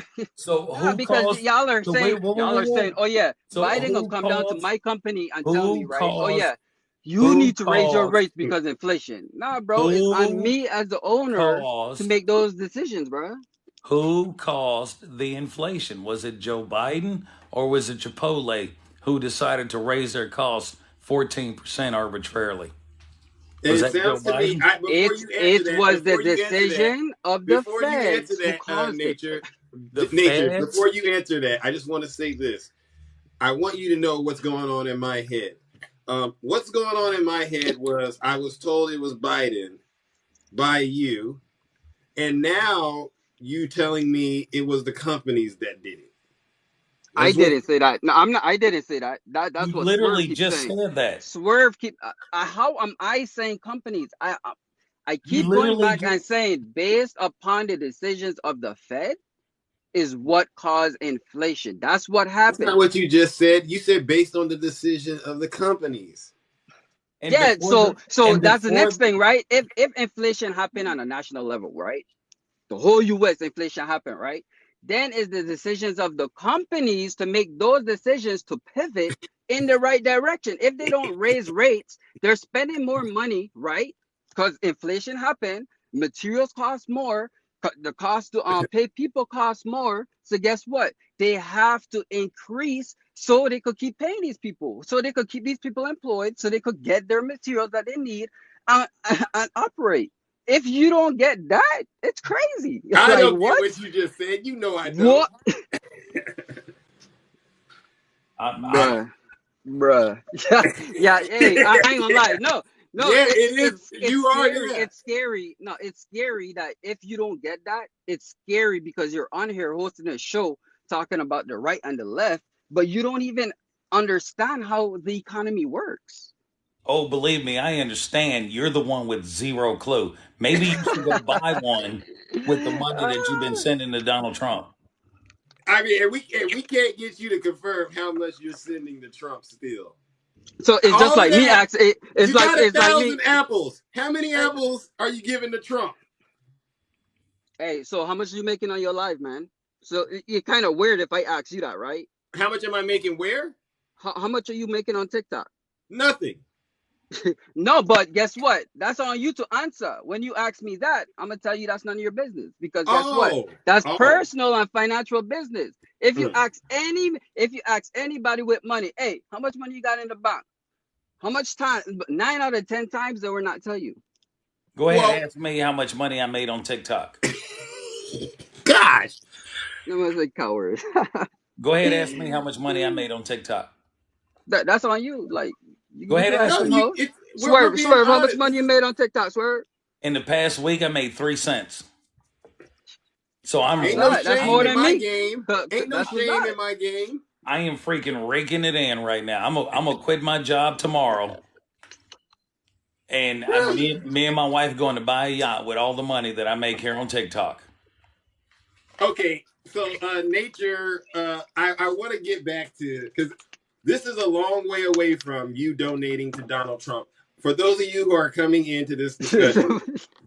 yeah, who because caused? y'all are So wait, saying whoa, whoa, y'all whoa, are saying, whoa. oh yeah, So Biden gonna who come down to caused? my company and tell me, Who right? Oh caused? yeah, you Who need to raise your caused? rates because inflation. Nah, bro, it's on Who me as the owner to caused? make those decisions, bro. Who caused the inflation? Was it Joe Biden or was it Chipotle who decided to raise their costs 14% arbitrarily? And Was it that Joe sounds to me, Biden? It was the decision of the before you answer feds who that, caused it. The nature, feds? before you answer that, I just want to say this. I want you to know what's going on in my head. What's going on in my head was I was told it was Biden by you, and now you telling me it was the companies that did it. I I just want didn't say that. No, I'm not. I didn't say that. That's You what Swerve literally keeps just saying. said that. Swerve keep. How am I saying companies? I You keep going literally back just. and saying based upon the decisions of the Fed is what caused inflation. That's what that's not happened. what you just said. You said based on the decision of the companies. And Yeah. before So the. so And that's the next before. thing, right? If inflation happened on a national level, right? The whole U.S. inflation happened, right? Then is the decisions of the companies to make those decisions to pivot in the right direction. If they don't raise rates, they're spending more money, right? Because inflation happened, materials cost more, the cost to pay people cost more. So guess what? They have to increase so they could keep paying these people, so they could keep these people employed, so they could get their materials that they need and, and operate. If you don't get that, it's crazy. I Like don't get what? what you just said. You know I don't. What? I'm. Bruh. Bruh. Yeah, yeah, hey, I ain't gonna lie. No, no, Yeah, it is. it's You are. scary. Yeah. It's scary. No, it's scary that if you don't get that, it's scary because you're on here hosting a show talking about the right and the left, but you don't even understand how the economy works. Oh, believe me, I understand. You're the one with zero clue. Maybe you should go buy one with the money that you've been Ah, sending to Donald Trump. I mean, and we can't get you to confirm how much you're sending to Trump still. so it's just All of like me that. asking. You got a It's like me. thousand apples. How many Hey, apples are you giving to Trump? hey, so how much are you making on your life, man? So it's kind of weird if I ask you that, right? How much am I making where? How much are you making on TikTok? Nothing. No, but guess what? That's on you to answer. When you ask me that, I'm gonna tell you that's none of your business. Because guess what? Oh, That's oh. personal and financial business. If you Mm. ask anybody with money, hey, how much money you got in the bank? How much time? 9 out of 10 times they will not tell you. Go ahead, Well, ask me how much money I made on TikTok. gosh. It was a coward. Go ahead, ask me how much money I made on TikTok. That's on you. Like Go you ahead, can ask ask No, them me. how. we're Swerve, being swerve. How much honest. money This you is made on TikTok? Swerve. In the past week, I made 3 cents. So What's ain't no that? That's more shame in than my me. game. Ain't no That's what's shame that. in my game. I am freaking raking it in right now. I'm gonna quit my job tomorrow, and me and my wife going to buy a yacht with all the money that I make here on TikTok. Okay, so nature. I want to get back to, because this is a long way away from you donating to Donald Trump. For those of you who are coming into this discussion,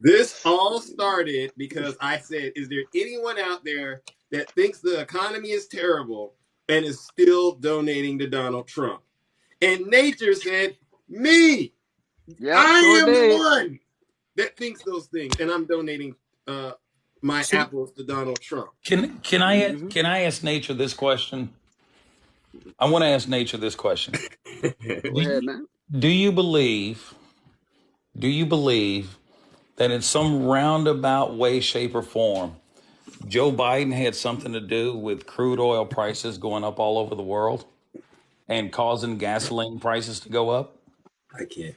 this all started because I said, "Is there anyone out there that thinks the economy is terrible and is still donating to Donald Trump?" And nature said, "Me. Yep, I sure am did. one that thinks those things, and I'm donating my So apples to Donald Trump." Hmm. can I ask nature this question? I want to ask nature this question. Go Do ahead, you, man. do you believe? Do you believe that in some roundabout way, shape, or form, Joe Biden had something to do with crude oil prices going up all over the world and causing gasoline prices to go up? I can't.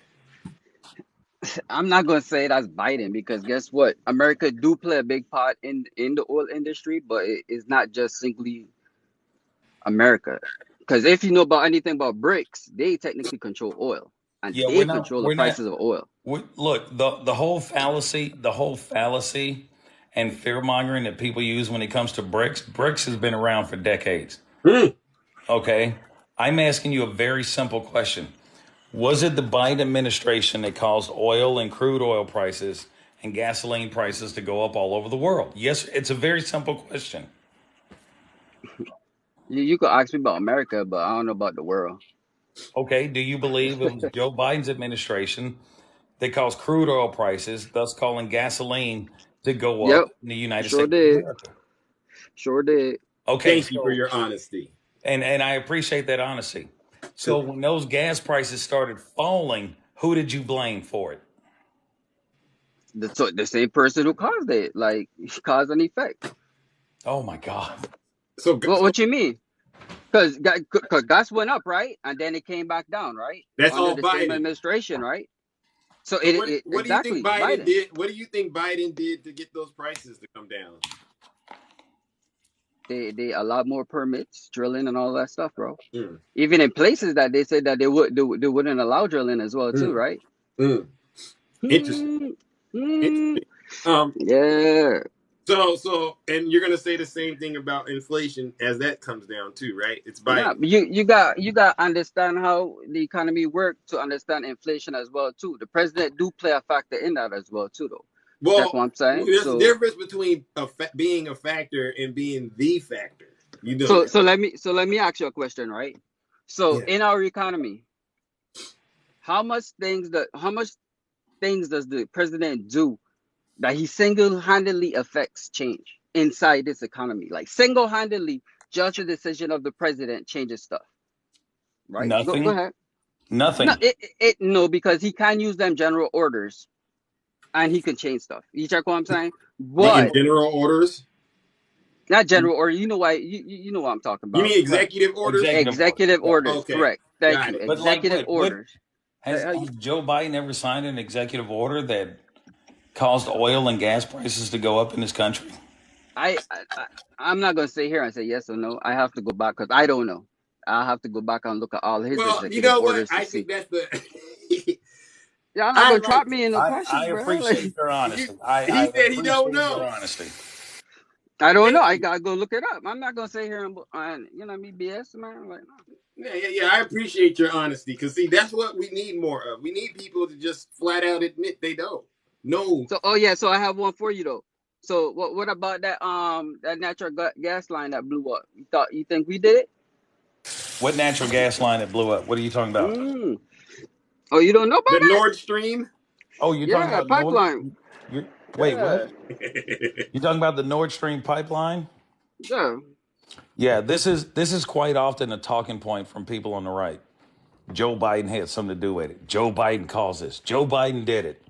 I'm not gonna say that's Biden because guess what? America do play a big part in the oil industry, but it's not just simply America. Because if you know about anything about BRICS, they technically control oil and Yeah, they control the we're not, prices of oil. look, the whole fallacy and fear mongering that people use when it comes to BRICS has been around for decades. Mm. Okay. I'm asking you a very simple question. Was it the Biden administration that caused oil and crude oil prices and gasoline prices to go up all over the world? Yes, it's a very simple question. You could ask me about America, but I don't know about the world. Okay. Do you believe it was Joe Biden's administration that caused crude oil prices, thus calling gasoline to go Yep, up in the United sure States of did. America? Sure did. Okay. Thank you for So, your honesty. and I appreciate that honesty. So So, when those gas prices started falling, who did you blame for it? The same person who caused it, like cause and effect. Oh my God. so What you mean? Because gas went up, right? And then it came back down, right? that's Under all the same Biden. administration, right? So So it what do you think exactly Biden Biden. did? What do you think Biden did to get those prices to come down? They a lot more permits, drilling and all that stuff, bro. Mm, Even in places that they said that they wouldn't allow drilling as well too, mm, right? mm. Interesting. Hmm. Hmm. Interesting. Um. Yeah. And you're gonna say the same thing about inflation as that comes down too, right? It's Yeah, Biden. but you got understand how the economy works to understand inflation as well too. The president do play a factor in that as well too, though. You check Well, what I'm saying? there's a So difference between being a factor and being the factor. You know so that, so right? let me ask you a question, right? So Yeah. in our economy, how much things does the president do that he single-handedly affects change inside this economy? Like single-handedly, just a decision of the president changes stuff, right? Go Nothing. ahead. No, Nothing. no, because he can use them general orders and he can change stuff. You check what I'm saying? In But general orders, not general order. You know why? You know what I'm talking you about. mean Right. executive orders? Executive order. Executive Right. orders, Okay, correct. Thank got you. it. But like Executive what orders. has Joe Biden ever signed an executive order that caused oil and gas prices to go up in this country? I'm not gonna sit here and say yes or no. I have to go back because I don't know. I have to go back and look at all his Well, you executive know what? orders to I see. think that's the. Yeah, I'm not I gonna like. trap me in no I questions, bro. Like, appreciate your You, honesty. I he said he don't appreciate your know. honesty. I don't know. Thank I you. gotta go look it up. I'm not gonna sit here and me BS, man. Like, no. Yeah. I appreciate your honesty because see, that's what we need more of. We need people to just flat out admit they don't. No. So, oh yeah. So I have one for you though. So what about that natural gas line that blew up? You think we did it? What natural gas line that blew up? What are you talking about? Mm. Oh, you don't know about The that? Nord Stream. Oh, you're talking Yeah, about Nord? pipeline. You're, wait, what? Yeah, You're talking about the Nord Stream pipeline? yeah. Yeah, this is quite often a talking point from people on the right. Joe Biden had something to do with it. Joe Biden caused this. Joe Biden did it.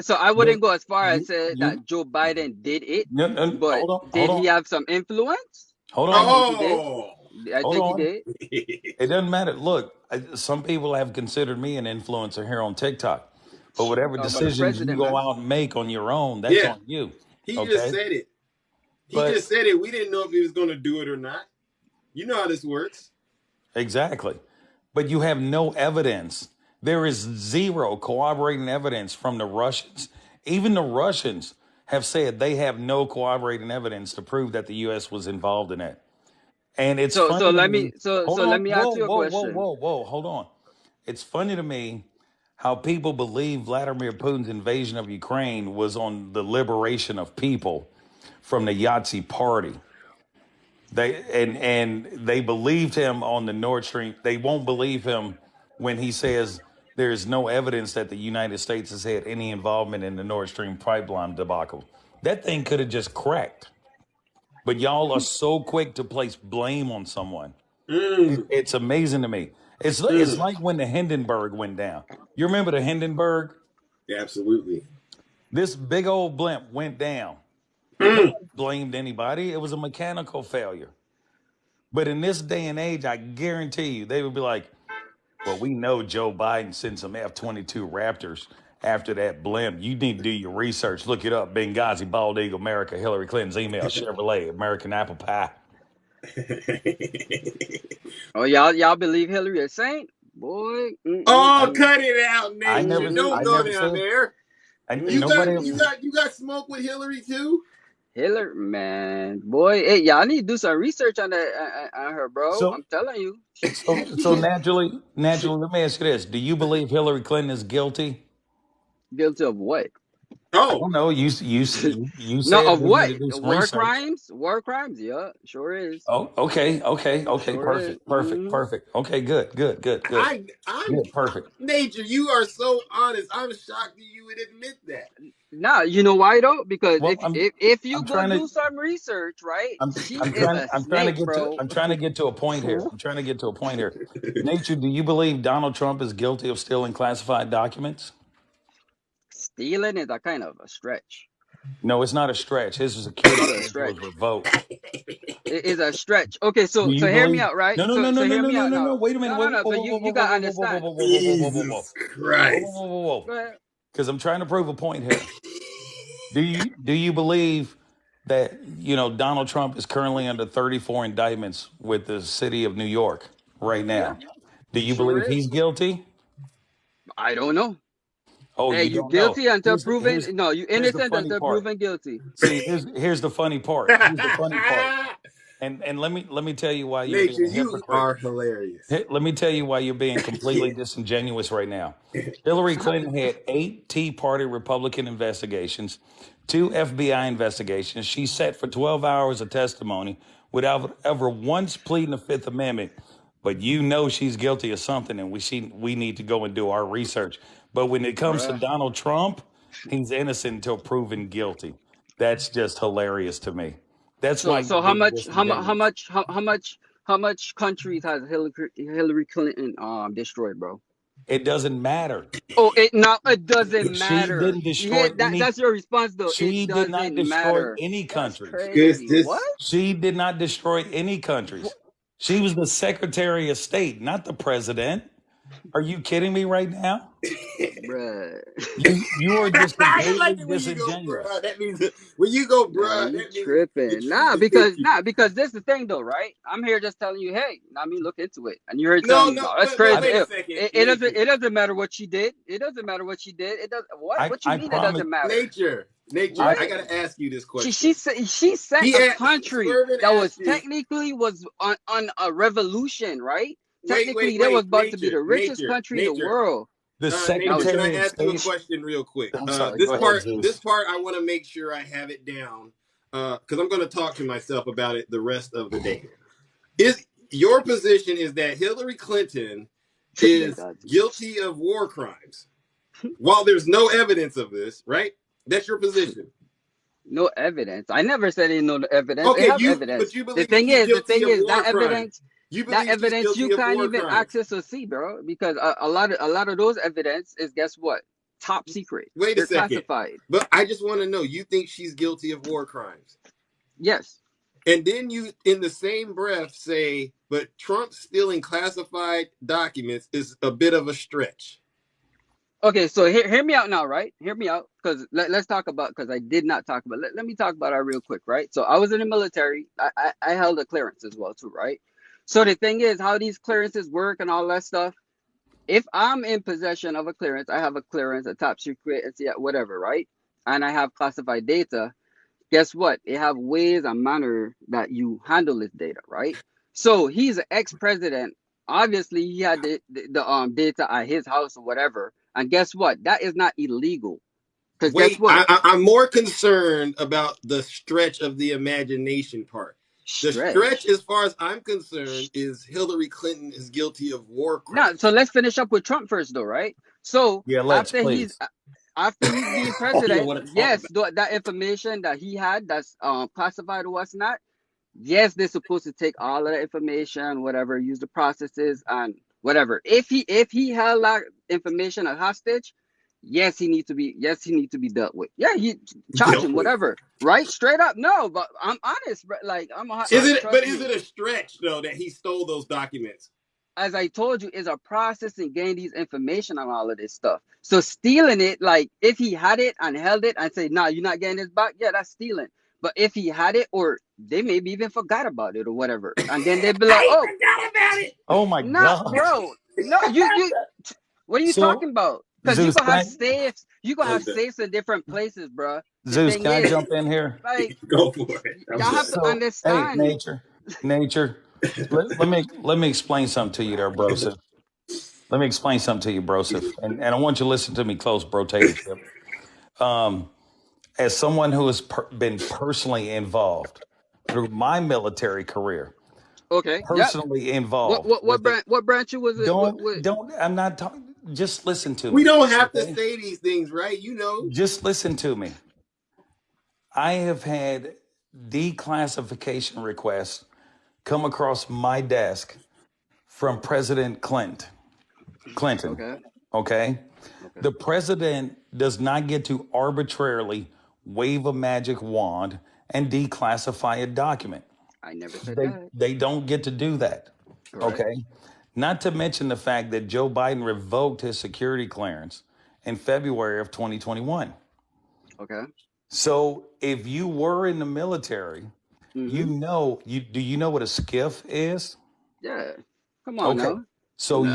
So I But wouldn't go as far as you say you that Joe Biden did it, no, no, but hold on, hold did he on, have some influence? hold I on, think he did. Oh. I hold think he on. did. It doesn't matter. Look, some people have considered me an influencer here on TikTok. But whatever Talk about the decisions you president, go man. out and make on your own, that's Yeah, on you. he just Okay? said it. He But just said it. We didn't know if he was going to do it or not. You know how this works. exactly. But you have no evidence. There is zero corroborating evidence from the Russians. Even the Russians have said they have no corroborating evidence to prove that the U.S. was involved in it. And it's So funny to let me. me so Hold so let on. me Whoa, ask you a whoa, whoa, question. whoa, whoa. Hold on. It's funny to me how people believe Vladimir Putin's invasion of Ukraine was on the liberation of people from the Yahtzee party. And they believed him on the Nord Stream. They won't believe him when he says there's no evidence that the United States has had any involvement in the Nord Stream pipeline debacle. That thing could have just cracked. But y'all are so quick to place blame on someone. Mm, It's amazing to me. It's mm, like when the Hindenburg went down. You remember the Hindenburg? absolutely. This big old blimp went down. Mm. Nobody blamed anybody. It was a mechanical failure. But in this day and age, I guarantee you, they would be like, well, we know Joe Biden sent some F-22 Raptors after that blimp. You need to do your research. Look it up. Benghazi, Bald Eagle, America, Hillary Clinton's email, Chevrolet, American Apple Pie. Oh, y'all believe Hillary a saint? Boy. Oh, I, Mm-mm-mm. cut it out, nature. Don't I Mm-mm-mm. go never down said, there. You got nobody, you Mm-mm-mm. got you got smoke with Hillary too? Hillary, man, boy, hey, y'all need to do some research on that on her, bro. so, I'm telling you. so naturally, let me ask you this. Do you believe Hillary Clinton is guilty? Guilty of what? I Oh. don't know. You No, said of we need what? to do some War research. crimes? War crimes? Yeah, sure is. Oh, okay. Sure is. Perfect. Okay, I'm good, perfect. nature. You are so honest. I'm shocked that you would admit that. Nah, you know why though? Because Well, if you I'm go trying to, do some research, right? I'm, She is a snake, bro. I'm trying to get to a point here. I'm trying to get to a point here. Nature, do you believe Donald Trump is guilty of stealing classified documents? Stealing is a kind of a stretch. No, it's not a stretch. His security It's a clearance was stretch. revoked. It is a stretch. Okay, Do so you hear me believe? out, right? No, no, no, So no, no, hear no, me no, out no, no. now. Wait a minute. No, Wait, no, whoa, no. whoa, But whoa, whoa, you whoa, whoa, gotta whoa, whoa, whoa, understand. whoa, whoa, whoa, whoa, whoa, whoa, Jesus Christ. whoa, whoa. Go ahead. Because I'm trying to prove a point here. Do you believe that Donald Trump is currently under 34 indictments with the city of New York right Yeah, now? Do you sure believe is. he's guilty? I don't know. Oh, Hey, you you don't know. guilty until Here's proven no, you here's the innocent funny until part. proven guilty. See, here's the funny part. Here's the funny part. And let me tell you why you're being Nature, a you hypocrite. are hilarious. Let me tell you why you're being completely disingenuous right now. Hillary Clinton had 8 Tea Party Republican investigations, 2 FBI investigations. She sat for 12 hours of testimony without ever once pleading the Fifth Amendment. But she's guilty of something, and we need to go and do our research. But when it comes to Bruh. Donald Trump, he's innocent until proven guilty. That's just hilarious to me. That's why So you're how being much disingenuous. how much countries has Hillary Clinton destroyed, bro? It doesn't matter. Oh, it doesn't She matter. didn't You hear destroy that? any. That's your response though. She It did not doesn't destroy matter. any That's countries. This crazy. What? this She did not destroy any countries. What? She was the Secretary of State, not the president. Are you kidding me right now? Bruh. You are just I completely like it when you go, bruh. disingenuous. That means when you go, Nah, bruh, you that means the tripping. truth has hit you. Nah, because this is the thing though, right? I'm here just telling you, hey, I mean, look into it. And you're here telling No, me, no, no, that's but crazy. I wait a second, nature. It doesn't matter what she did. It doesn't matter what she did. It does what? What you I mean it promise. doesn't matter? Nature. I I What? gotta ask you this She question. she sent He a had country Swervin that was asked you. technically was on a revolution, right? Technically, they was Wait. about to be the richest country in the Nature. world. the That Nature, was can I Secretary of ask you a State. question real quick? I'm sorry. This Go ahead, part, Zeus. I want to make sure I have it down because I'm going to talk to myself about it the rest of the day. Is your position is that Hillary Clinton Yeah, is got you. guilty of war crimes, while there's no evidence of this, right? That's your position. No evidence. I never said ain't no evidence. They Okay, have but evidence. you The believe thing she's is, the guilty thing of is war that crimes. evidence, You that believe she's evidence you guilty of can't war even crimes. access or see, bro, because a lot of those evidence is, guess what? Top secret. Wait a They're second. classified. But I just want to know, you think she's guilty of war crimes? Yes. And then you, in the same breath, say, but Trump stealing classified documents is a bit of a stretch. Okay, so hear me out now, right? Hear me out, because let's talk about, because I did not talk about, let me talk about that real quick, right? So I was in the military. I held a clearance as well too, right? So the thing is, how these clearances work and all that stuff. If I'm in possession of a clearance, I have a clearance, a top secret, it's whatever, right? And I have classified data. Guess what? It have ways and manner that you handle this data, right? So he's an ex-president. Obviously, he had the data at his house or whatever. And guess what? That is not illegal. Because guess Wait, what? I'm more concerned about the stretch of the imagination part. The stretch, Stretch. as far as I'm concerned, is Hillary Clinton is guilty of war Now, so crimes. let's finish up with Trump first, though, right? So Yeah, let's after he's please. being I don't even president, want to talk yes, about that information that he had that's classified or what's not. Yes, they're supposed to take all of the information, whatever, use the processes and whatever. If he held that information a hostage, yes, he needs to be dealt with. Yeah, he it. charge him, Dealt with. whatever. Right? Straight up. No, but I'm honest, bro. Like Is like it? But trust is me. it a stretch though that he stole those documents? As I told you, is a process in getting these information on all of this stuff. So stealing it, like if he had it and held it and say, "No, you're not getting this back," yeah, that's stealing. But if he had it, or they maybe even forgot about it or whatever, and then they'd be like, I "Oh, forgot about it. Oh my nah, God. bro, no, you, what are you So talking about?" Because you Zeus, gonna can have I safes, you gonna I'm have done. safes in different places, bro. The Zeus, thing can I is, jump in here? like, Go for it. I'm y'all done. have to So, hey, understand. nature. Let me explain something to you there, brosif. Let me explain something to you, brosif, and I want you to listen to me close, brotatorship. Um, as someone who has been personally involved through my military career, Okay, yep. personally What involved what what with it. branch? What branch you was it? What? Don't. I'm not talking. Just listen to We me, don't have to okay? say these things, right? You know. Just listen to me. I have had declassification requests come across my desk from President Clinton. Clinton, Okay. okay? Okay. The president does not get to arbitrarily wave a magic wand and declassify a document. I never said They that. they don't get to do that. Correct. Okay? Not to mention the fact that Joe Biden revoked his security clearance in February of 2021. Okay. So if you were in the military, Mm-hmm. do you know what a skiff is? Yeah. Come on Okay. now. So No,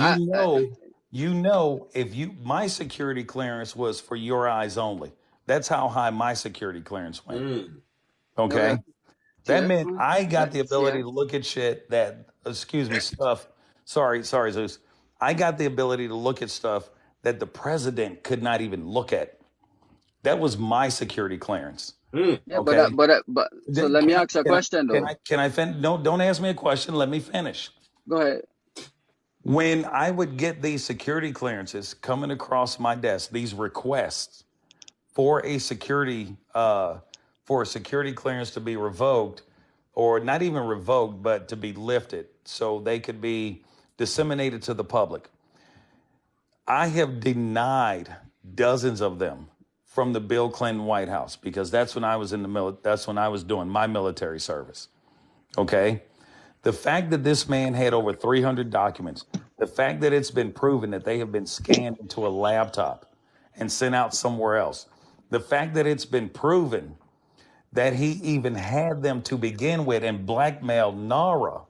if you my security clearance was for your eyes only. That's how high my security clearance went. Mm. Okay. okay. That Yeah. meant I got the Yeah. ability to look at shit that excuse me, stuff. Sorry, Zeus. I got the ability to look at stuff that the president could not even look at. That was my security clearance. Mm. Yeah. Okay. But so let me ask you a question Can though. I finish? Don't ask me a question. Let me finish. Go ahead. When I would get these security clearances coming across my desk, these requests for a security clearance to be revoked, or not even revoked, but to be lifted, so they could be disseminated to the public. I have denied dozens of them from the Bill Clinton White House because that's when I was in the that's when I was doing my military service. Okay. The fact that this man had over 300 documents, the fact that it's been proven that they have been scanned into a laptop and sent out somewhere else, the fact that it's been proven that he even had them to begin with and blackmailed NARA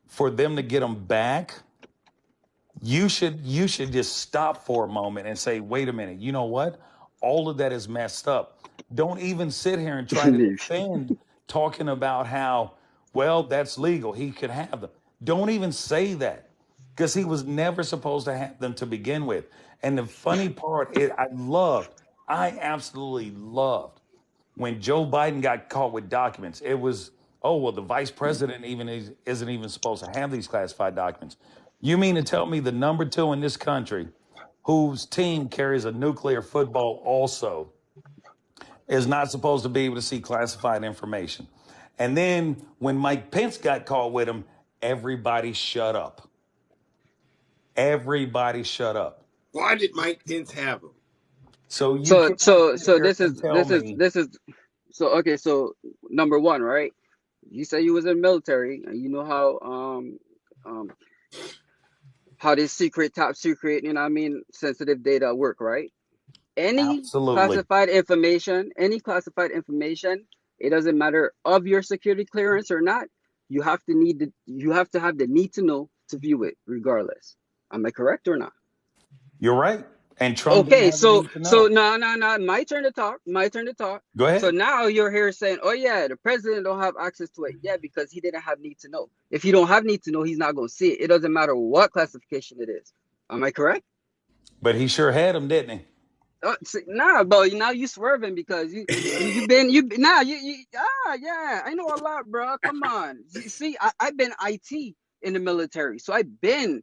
for them to get them back, you should just stop for a moment and say, wait a minute, you know what? All of that is messed up. Don't even sit here and try to Leave. defend talking about how, well, that's legal. He could have them. Don't even say that because he was never supposed to have them to begin with. And the funny part is I absolutely loved when Joe Biden got caught with documents. It was, oh, well, the vice president isn't even supposed to have these classified documents. You mean to tell me the number 2 in this country, whose team carries a nuclear football also, is not supposed to be able to see classified information? And then when Mike Pence got caught with him, everybody shut up. Everybody shut up. Why did Mike Pence have him? So you So can't so sit so here this is and tell this is me. this is so okay. So number one, right? You say you was in military, and you know um how this secret, top secret, you know what I mean, sensitive data work, right? Absolutely. Any classified information, it doesn't matter of your security clearance or not, you have to have the need to know to view it regardless. Am I correct or not? You're right. And Trump didn't Okay, have the so need to so know. no no no, my turn to talk. My turn to talk. Go So ahead. now you're here saying, oh yeah, the president don't have access to it. Yeah, because he didn't have need to know. If he don't have need to know, he's not gonna see it. It doesn't matter what classification it is. Am I correct? But he sure had them, didn't he? Nah, bro. Now you swerving because you been you nah you yeah. I know a lot, bro. Come on. See, I've been IT in the military, so I've been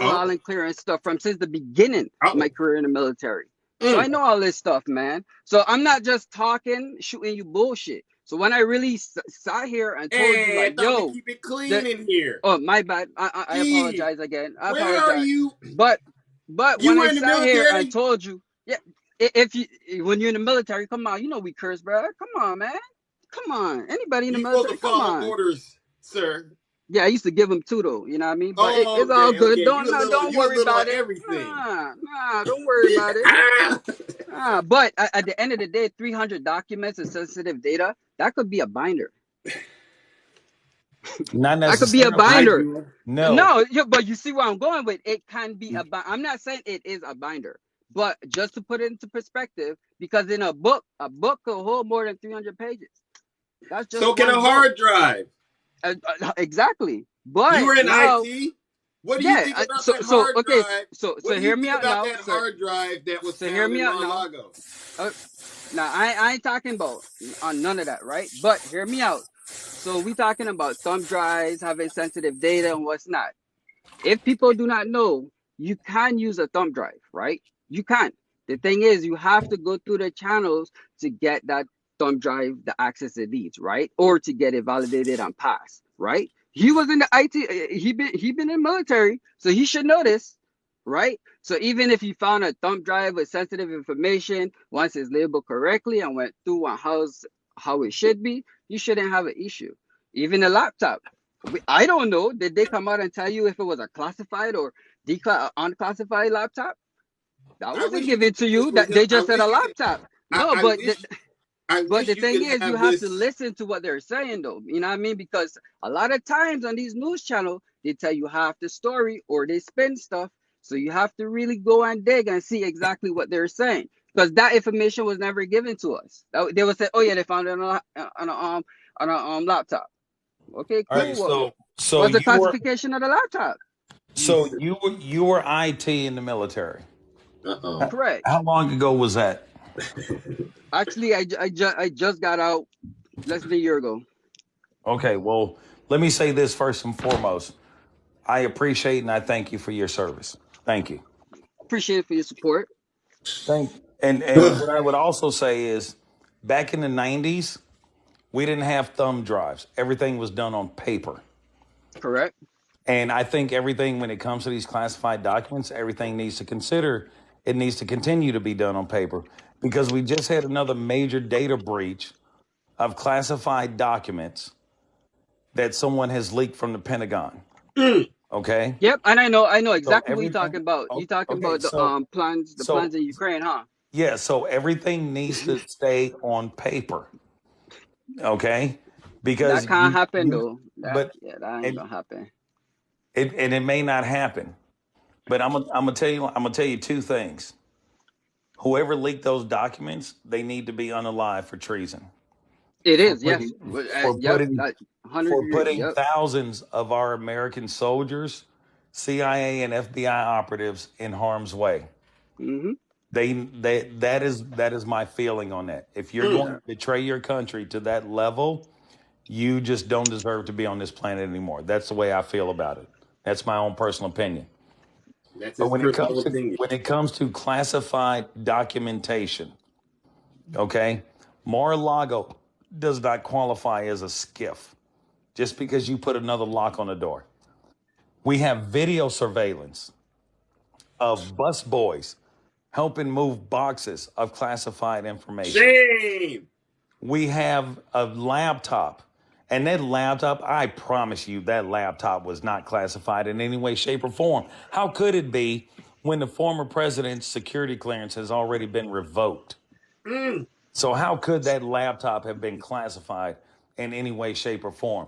Oh, all and clearance stuff from since the beginning of my oh. career in the military. So I Mm. know all this stuff, man. So I'm not just talking, shooting you bullshit. So when I really sat here and told you Hey, I like, thought we yo, keep it clean the in here. oh my bad, I Gee, apologize again. I where are apologize, you? but You when were I in the sat here and military? told you, yeah, if you when you're in the military, come on, you know we curse, bro. Come on, man. Come on. Anybody in the You're supposed to military, come follow on. orders, sir. Yeah, I used to give them two though, you know what I mean? But Oh, it's all okay, good. okay. Don't You a worry little of about it. everything. Don't worry about it. Ah! But at the end of the day, 300 documents of sensitive data, that could be a binder. Not That could be a necessarily. binder. Nigel. No. No, but you see where I'm going with it can be a binder. I'm not saying it is a binder, but just to put it into perspective, because in a book could hold more than 300 pages. That's just So can one a book. hard drive. Exactly. You But were in now, IT. What do you yeah. think about So that so hard okay. drive? So What do you hear me think out about now. that hard drive that was So hear found me in out now. Mar-a-Lago? Uh, Now I ain't talking about on none of that, right? But hear me out. So we talking about thumb drives having sensitive data and what's not. If people do not know, you can use a thumb drive, right? You can. The thing is, you have to go through the channels to get that thumb drive the access it needs, right? Or to get it validated and passed, right? He was in the IT. He been in the military, so he should know this, right? So even if you found a thumb drive with sensitive information, once it's labeled correctly and went through on how it should be, you shouldn't have an issue. Even a laptop. I don't know. Did they come out and tell you if it was a classified or unclassified laptop? That I wasn't wish you could given to do this you. with That him. they just said a laptop. No, I wish I but wish the you thing could is, you have have to this. listen to what they're saying, though. You know what I mean? Because a lot of times on these news channels, they tell you half the story or they spin stuff. So you have to really go and dig and see exactly what they're saying. Because that information was never given to us. They would say, "Oh yeah, they found it on a laptop." Okay, All right. cool. So What's the you were classification of the laptop? Jesus. you were IT in the military. Uh-oh. Correct. How long ago was that? Actually, I just got out less than a year ago. Okay. Well, let me say this first and foremost. I appreciate and I thank you for your service. Thank you. Appreciate it for your support. Thank you. And what I would also say is back in the 90s, we didn't have thumb drives. Everything was done on paper. Correct. And I think everything when it comes to these classified documents, everything needs to consider it needs to continue to be done on paper because we just had another major data breach of classified documents that someone has leaked from the Pentagon. Okay? Yep, and I know So exactly what you're talking everything about. You talking okay, about the so plans so in Ukraine, huh? yeah, so everything needs to stay on paper. Okay? That Because can't happen you though. but That ain't and gonna happen. it may not happen. But I'm gonna tell you two things. Whoever leaked those documents, they need to be unalive for treason. It For is, yes. putting for Yep, putting that 100 for degrees. putting Yep. thousands of our American soldiers, CIA and FBI operatives in harm's way. Mm-hmm. That is my feeling on that. If you're going Yeah. to betray your country to that level, you just don't deserve to be on this planet anymore. That's the way I feel about it. That's my own personal opinion. That's But his personal opinion. when it comes to classified documentation, okay, Mar-a-Lago does not qualify as a SCIF just because you put another lock on the door. We have video surveillance of bus boys helping move boxes of classified information. Shame. We have a laptop, and that laptop, I promise you, that laptop was not classified in any way, shape, or form. How could it be when the former president's security clearance has already been revoked? So how could that laptop have been classified in any way, shape, or form?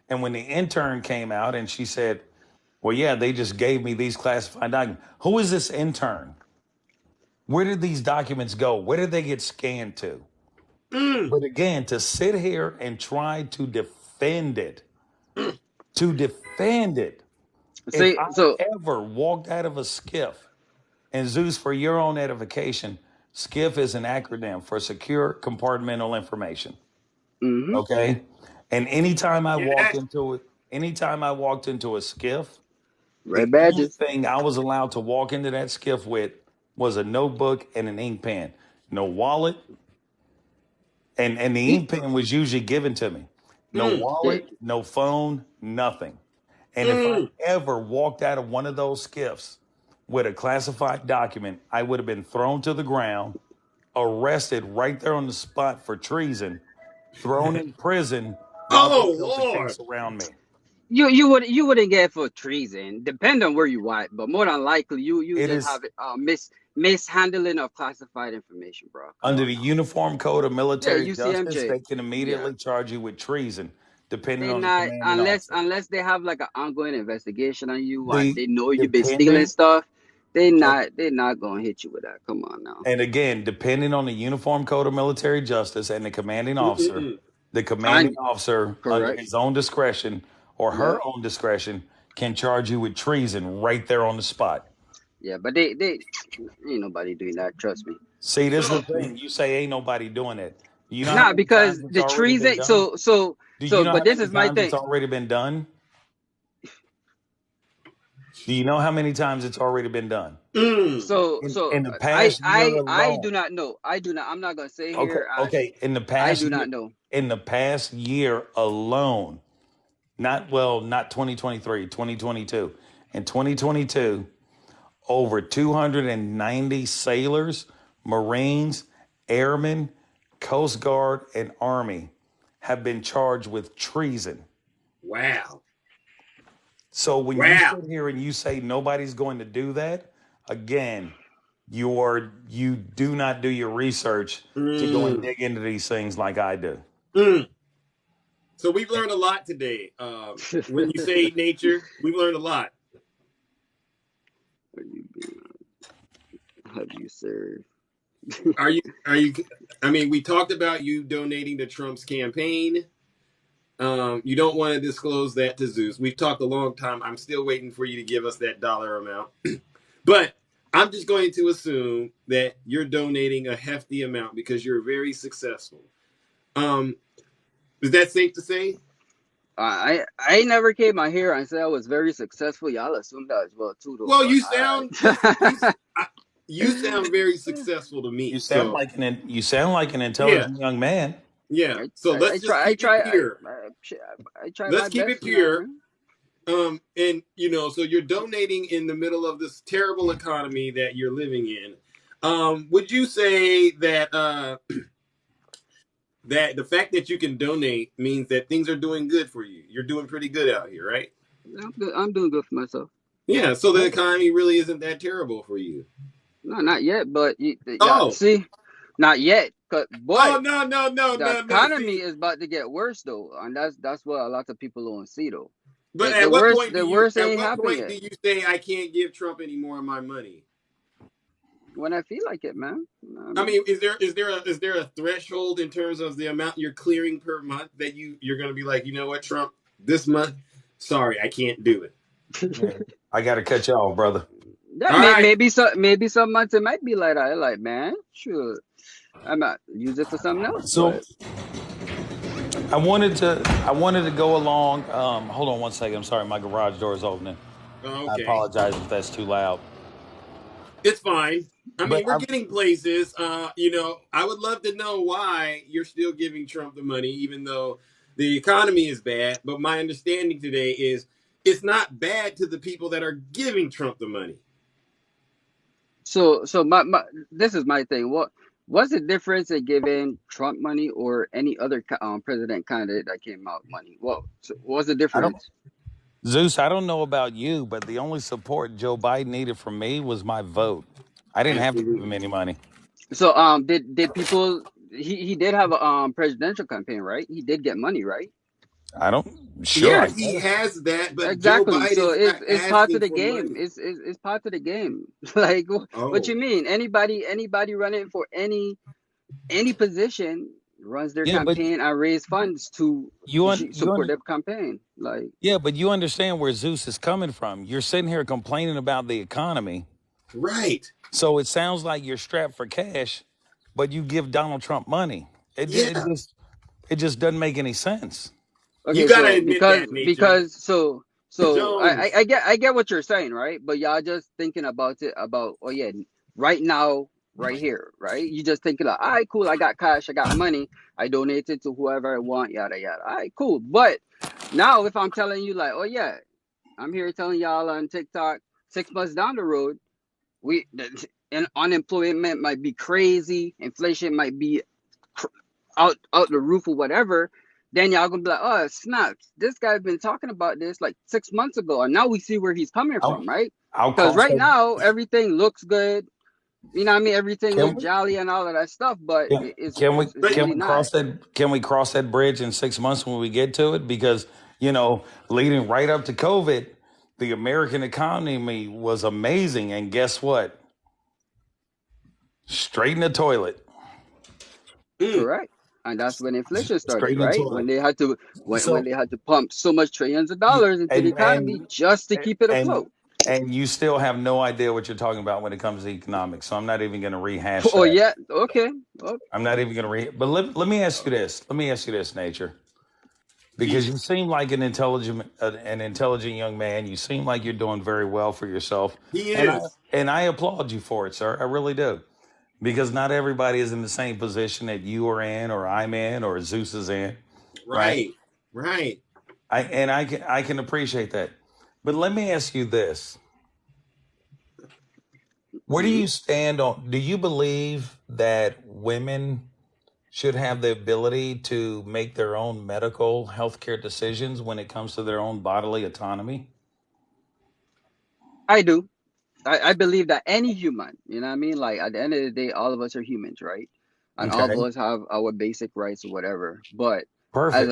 And when the intern came out and she said, well, yeah, they just gave me these classified documents. Who is this intern? Where did these documents go? Where did they get scanned to? But again, to sit here and try to defend it, See, if I so ever walked out of a SCIF, and Zeus, for your own edification, SCIF is an acronym for Secure Compartmental Information. mhm. Okay? And anytime I walked Yeah. into a SCIF, Red the only badges. thing I was allowed to walk into that SCIF with was a notebook and an ink pen. No wallet. And the ink pen was usually given to me. No wallet, no phone, nothing. And if I ever walked out of one of those SCIFs with a classified document, I would have been thrown to the ground, arrested right there on the spot for treason, thrown in prison while Oh, they built the Lord. case around me. You wouldn't get for treason, depend on where you at, but more than likely you It just is have mishandling of classified information, bro. Come under on the now. Uniform Code of Yeah, Military Justice, UCMJ. they can Yeah, immediately charge you with treason, depending they on the not commanding officer. unless they have like an ongoing investigation on you and The they know you've been stealing depending stuff. They're okay, not gonna hit you with that. Come on now. and again, depending on the Uniform Code of Military Justice and the commanding officer, the commanding And officer, under correct. his own discretion or Yeah. her own discretion, can charge you with treason right there on the spot. Yeah, but they ain't nobody doing that, trust me. See, this is So, the thing. You say ain't nobody doing it. You know how Nah, many because times it's the already been treason done? Do you know but how this many is my times it's thing. already been done? Do you know how many times it's already been done? So In the past year I do alone. not know. I do not. I'm not gonna say Okay, here and okay. I do not know. In the past year alone, not 2023, 2022. In 2022, over 290 sailors, Marines, airmen, Coast Guard, and Army have been charged with treason. wow. So when you Wow. sit here and you say nobody's going to do that, again, you do not do your research to go and dig into these things like I do. So we've learned a lot today. When you say nature, we've learned a lot. How do you serve? Are you? I mean, we talked about you donating to Trump's campaign. You don't want to disclose that to Zeus. We've talked a long time. I'm still waiting for you to give us that dollar amount. But I'm just going to assume that you're donating a hefty amount because you're very successful. Is that safe to say? I never came out here and said I was very successful. Y'all assume that as well too, though. Well, But you sound you sound very successful to me. You sound like an intelligent young man. Yeah. So let's just keep it pure. I try Let's my keep best, it pure. man. And so you're donating in the middle of this terrible economy that you're living in. Would you say that that the fact that you can donate means that things are doing good for you? You're doing pretty good out here, right? I'm doing good for myself. Yeah. So the economy really isn't that terrible for you. No, not yet, but see, not yet. Boy, no. The economy is about to get worse though, and that's what a lot of people don't see though. But at what point do you say I can't give Trump any more of my money? When I feel like it, man. I mean, is there a threshold in terms of the amount you're clearing per month that you're going to be like, you know what, Trump, this month, sorry, I can't do it. I got to cut you off, brother. Yeah, maybe some months it might be like that. Like, man, sure, I might use it for something else. So but I wanted to go along. Hold on one second. I'm sorry, my garage door is opening. I Okay. apologize if that's too loud. It's fine. I But mean, we're getting places. I would love to know why you're still giving Trump the money, even though the economy is bad. But my understanding today is it's not bad to the people that are giving Trump the money. So my this is my thing. What's the difference in giving Trump money or any other president candidate that came out money? What's the I don't, difference? Zeus, I don't know about you, but the only support Joe Biden needed from me was my vote. I didn't have to give him Absolutely. any money. So did people he did have a presidential campaign, right? He did get money, right? I don't, sure, Yeah, I he guess. has that, but Joe Exactly. So Biden's not it's part of asking the for game. money. It's part of the game. Like what Oh, you mean? Anybody running for any position runs their Yeah, but campaign and raise funds to you un, you support under, their campaign. Like yeah, but you understand where Zeus is coming from. You're sitting here complaining about the economy. right. So it sounds like you're strapped for cash, but you give Donald Trump money. Yeah. It just doesn't make any sense. You okay, got to so admit that, nature. Jones. I get what you're saying, right? But y'all just thinking about it about oh yeah, right now, right here, right? You just thinking like, all right, cool, I got cash, I got money, I donated to whoever I want, yada yada. All right, cool. But now if I'm telling you like, oh yeah, I'm here telling y'all on TikTok, 6 months down the road, we and unemployment might be crazy, inflation might be out the roof or whatever, then y'all gonna be like, oh snaps, this guy's been talking about this like 6 months ago, and now we see where he's coming I'll, from, right? I'll Because cross right that. now everything looks good, you know what I mean? Everything Can look we? jolly and all of that stuff, but Can, can we it's But can really we not. cross that can we cross that bridge in 6 months when we get to it? Because leading right up to COVID, the American economy was amazing, and guess what? Straight in the toilet. mm, Correct. And that's when inflation started, Straight in the right? toilet. When So they had to pump so much trillions of you dollars into the economy just to keep it and afloat. and you still have no idea what you're talking about when it comes to economics. So I'm not even going to rehash Oh that. yeah, okay. Oh, I'm not even going to But let me ask you this. Let me ask you this, Nature, because geez, you seem like an intelligent young man. You seem like you're doing very well for yourself, he and I is. and I applaud you for it, sir. I really do, because not everybody is in the same position that you are in, or I'm in, or Zeus is in, right? Right. Right. I can appreciate that. But let me ask you this. Where do Hmm. you stand on do you believe that women should have the ability to make their own medical healthcare decisions when it comes to their own bodily autonomy? I do. I believe that any human, you know what I mean? Like at the end of the day, all of us are humans, right? And all of Okay. us have our basic rights or whatever. But Perfect.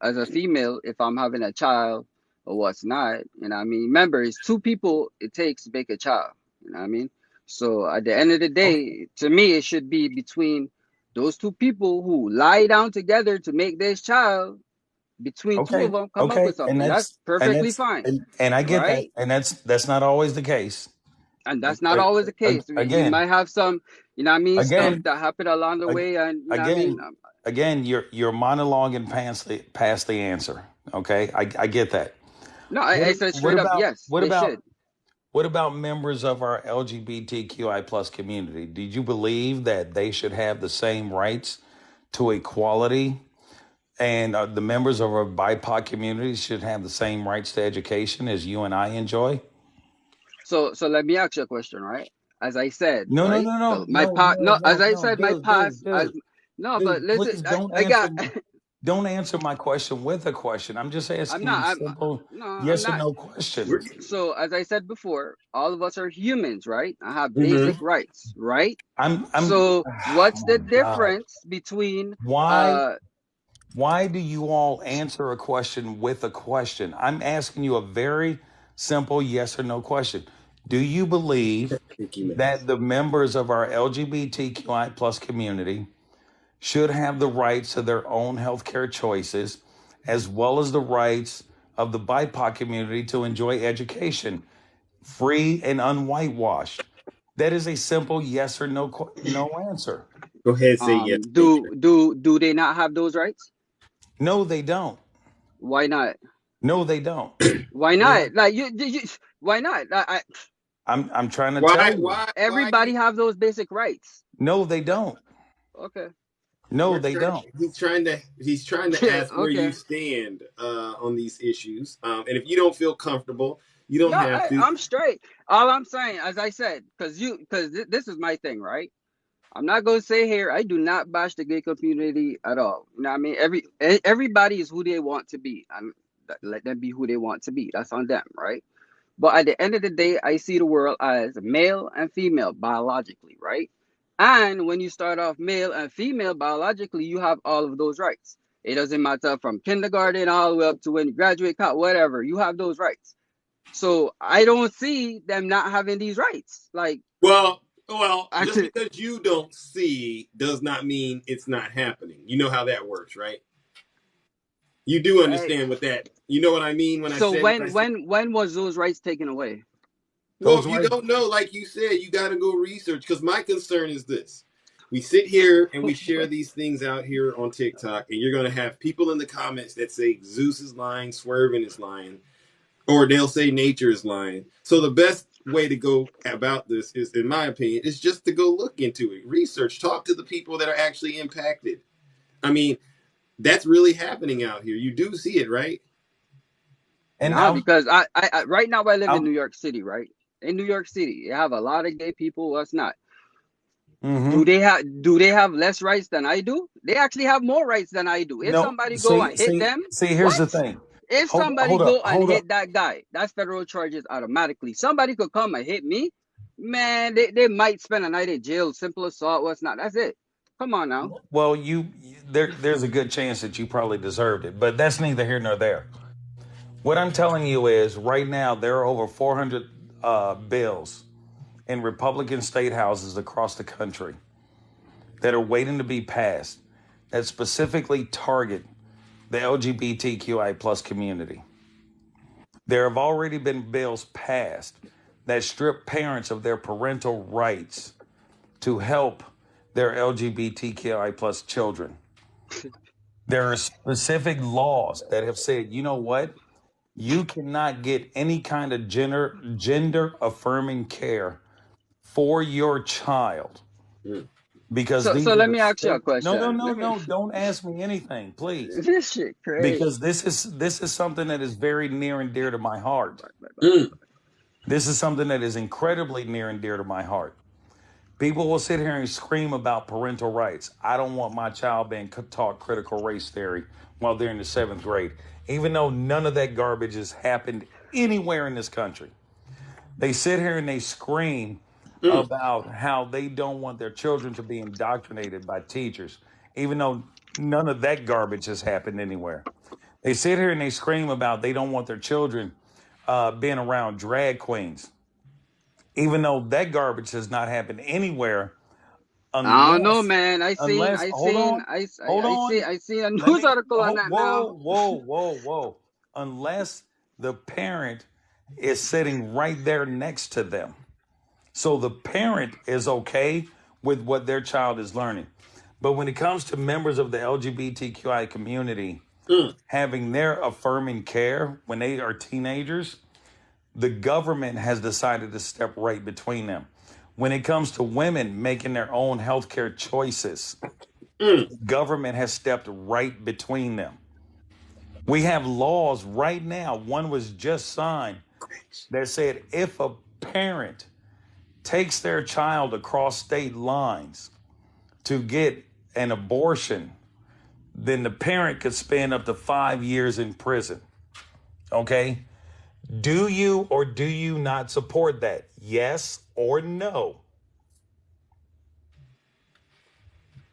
as a female, if I'm having a child or what's not, you know what I mean? Remember, it's two people it takes to make a child. You know what I mean? So at the end of the Okay. day, to me, it should be between those two people who lie down together to make this child, between two of Okay. them, come up Okay. with something. That's perfectly fine, And I get that. right? And that's not always the case. And that's not always the case. We Again, might have some, you know what I mean, stuff again, that happen along the ag- way, and you know what I mean. again, again, you're monologuing past the answer. Okay. I get that. No, What I said what straight up, about yes, what they about should. What about members of our LGBTQI plus community? Did you believe that they should have the same rights to equality, and the members of our BIPOC community should have the same rights to education as you and I enjoy? So let me ask you a question, right? As I said, No, no, right? no, no, My no, part, no, no, as no, I no, said, my dude, dude, past as dude, no, but dude, listen, please I got. don't answer my question with a question. I'm just I'm asking not. you I'm simple no, I'm yes or not. no We're, questions. So as I said before, all of us are humans, right? I have basic mm-hmm. rights, right? I'm So oh what's the my God. difference between Why uh Why do you all answer a question with a question? I'm asking you a very simple yes or no question. Do you believe Mickey Mouse. that the members of our LGBTQI plus community should have the rights to their own healthcare choices, as well as the rights of the BIPOC community to enjoy education, free and unwhitewashed? That is a simple yes or no answer. Go ahead, say yes, nature. do they not have those rights? No, they don't. Why not? No, they don't. Why Well, not? Like why not? I'm trying to why, tell you. why you? Everybody have those basic rights. No, they don't. Okay. No, We're they trying, don't. he's trying to ask where you Okay. stand on these issues. And if you don't feel comfortable, you don't No, have to. I'm straight. All I'm saying, as I said, because this is my thing, right? I'm not gonna say here I do not bash the gay community at all. You know what I mean? Everybody is who they want to be, and let them be who they want to be. That's on them, right? But at the end of the day, I see the world as male and female biologically, right? And when you start off male and female biologically, you have all of those rights. It doesn't matter from kindergarten all the way up to when you graduate, whatever. You have those rights. So I don't see them not having these rights. Like, Well, just actually, because you don't see does not mean it's not happening. You know how that works, right? You do hey, understand what that. You know what I mean when I so said what I said. when was those rights taken away? Well, Those if you rights. don't know, like you said, you got to go research. Because my concern is this: we sit here and we share these things out here on TikTok, and you're going to have people in the comments that say Zeus is lying, Swerving is lying, or they'll say nature is lying. So the best way to go about this is, in my opinion, is just to go look into it, research, talk to the people that are actually impacted. I mean, that's really happening out here. You do see it, right? And No, because I right now I live in I'm New York City, right? In New York City, you have a lot of gay people. What's not? hmm Do they have less rights than I do? They actually have more rights than I do. If no. somebody go See, and hit see, them, see. Here's what? the thing. If somebody Hold up, go and hold up. hit that guy, that's federal charges automatically. Somebody could come and hit me, man. They might spend a night in jail, simple assault, what's not. That's it. Come on now. Well, there's a good chance that you probably deserved it, but that's neither here nor there. What I'm telling you is, right now there are over 400 bills in Republican state houses across the country that are waiting to be passed that specifically target the LGBTQI plus community. There have already been bills passed that strip parents of their parental rights to help their LGBTQI plus children. There are specific laws that have said, you know what? You cannot get any kind of gender affirming care for your child Mm. because So these are let the me ask you a state. No, no, question. no, Let me. no. Don't ask me anything, please. This shit crazy. Because this is something that is very near and dear to my heart. Mm. This is something that is incredibly near and dear to my heart. People will sit here and scream about parental rights. I don't want my child being taught critical race theory while they're in the seventh grade, even though none of that garbage has happened anywhere in this country. They sit here and they scream Mm. about how they don't want their children to be indoctrinated by teachers, even though none of that garbage has happened anywhere. They sit here and they scream about they don't want their children being around drag queens, even though that garbage has not happened anywhere I don't know, unless, man. hold on, hold on. I seen a Let news me, article on that now. whoa, whoa, whoa, whoa. Unless the parent is sitting right there next to them. So the parent is okay with what their child is learning. But when it comes to members of the LGBTQI community Mm. having their affirming care when they are teenagers, the government has decided to step right between them. When it comes to women making their own healthcare choices, Mm. government has stepped right between them. We have laws right now. One was just signed that said if a parent takes their child across state lines to get an abortion, then the parent could spend up to 5 years in prison. Okay? Do you or do you not support that? Yes or no?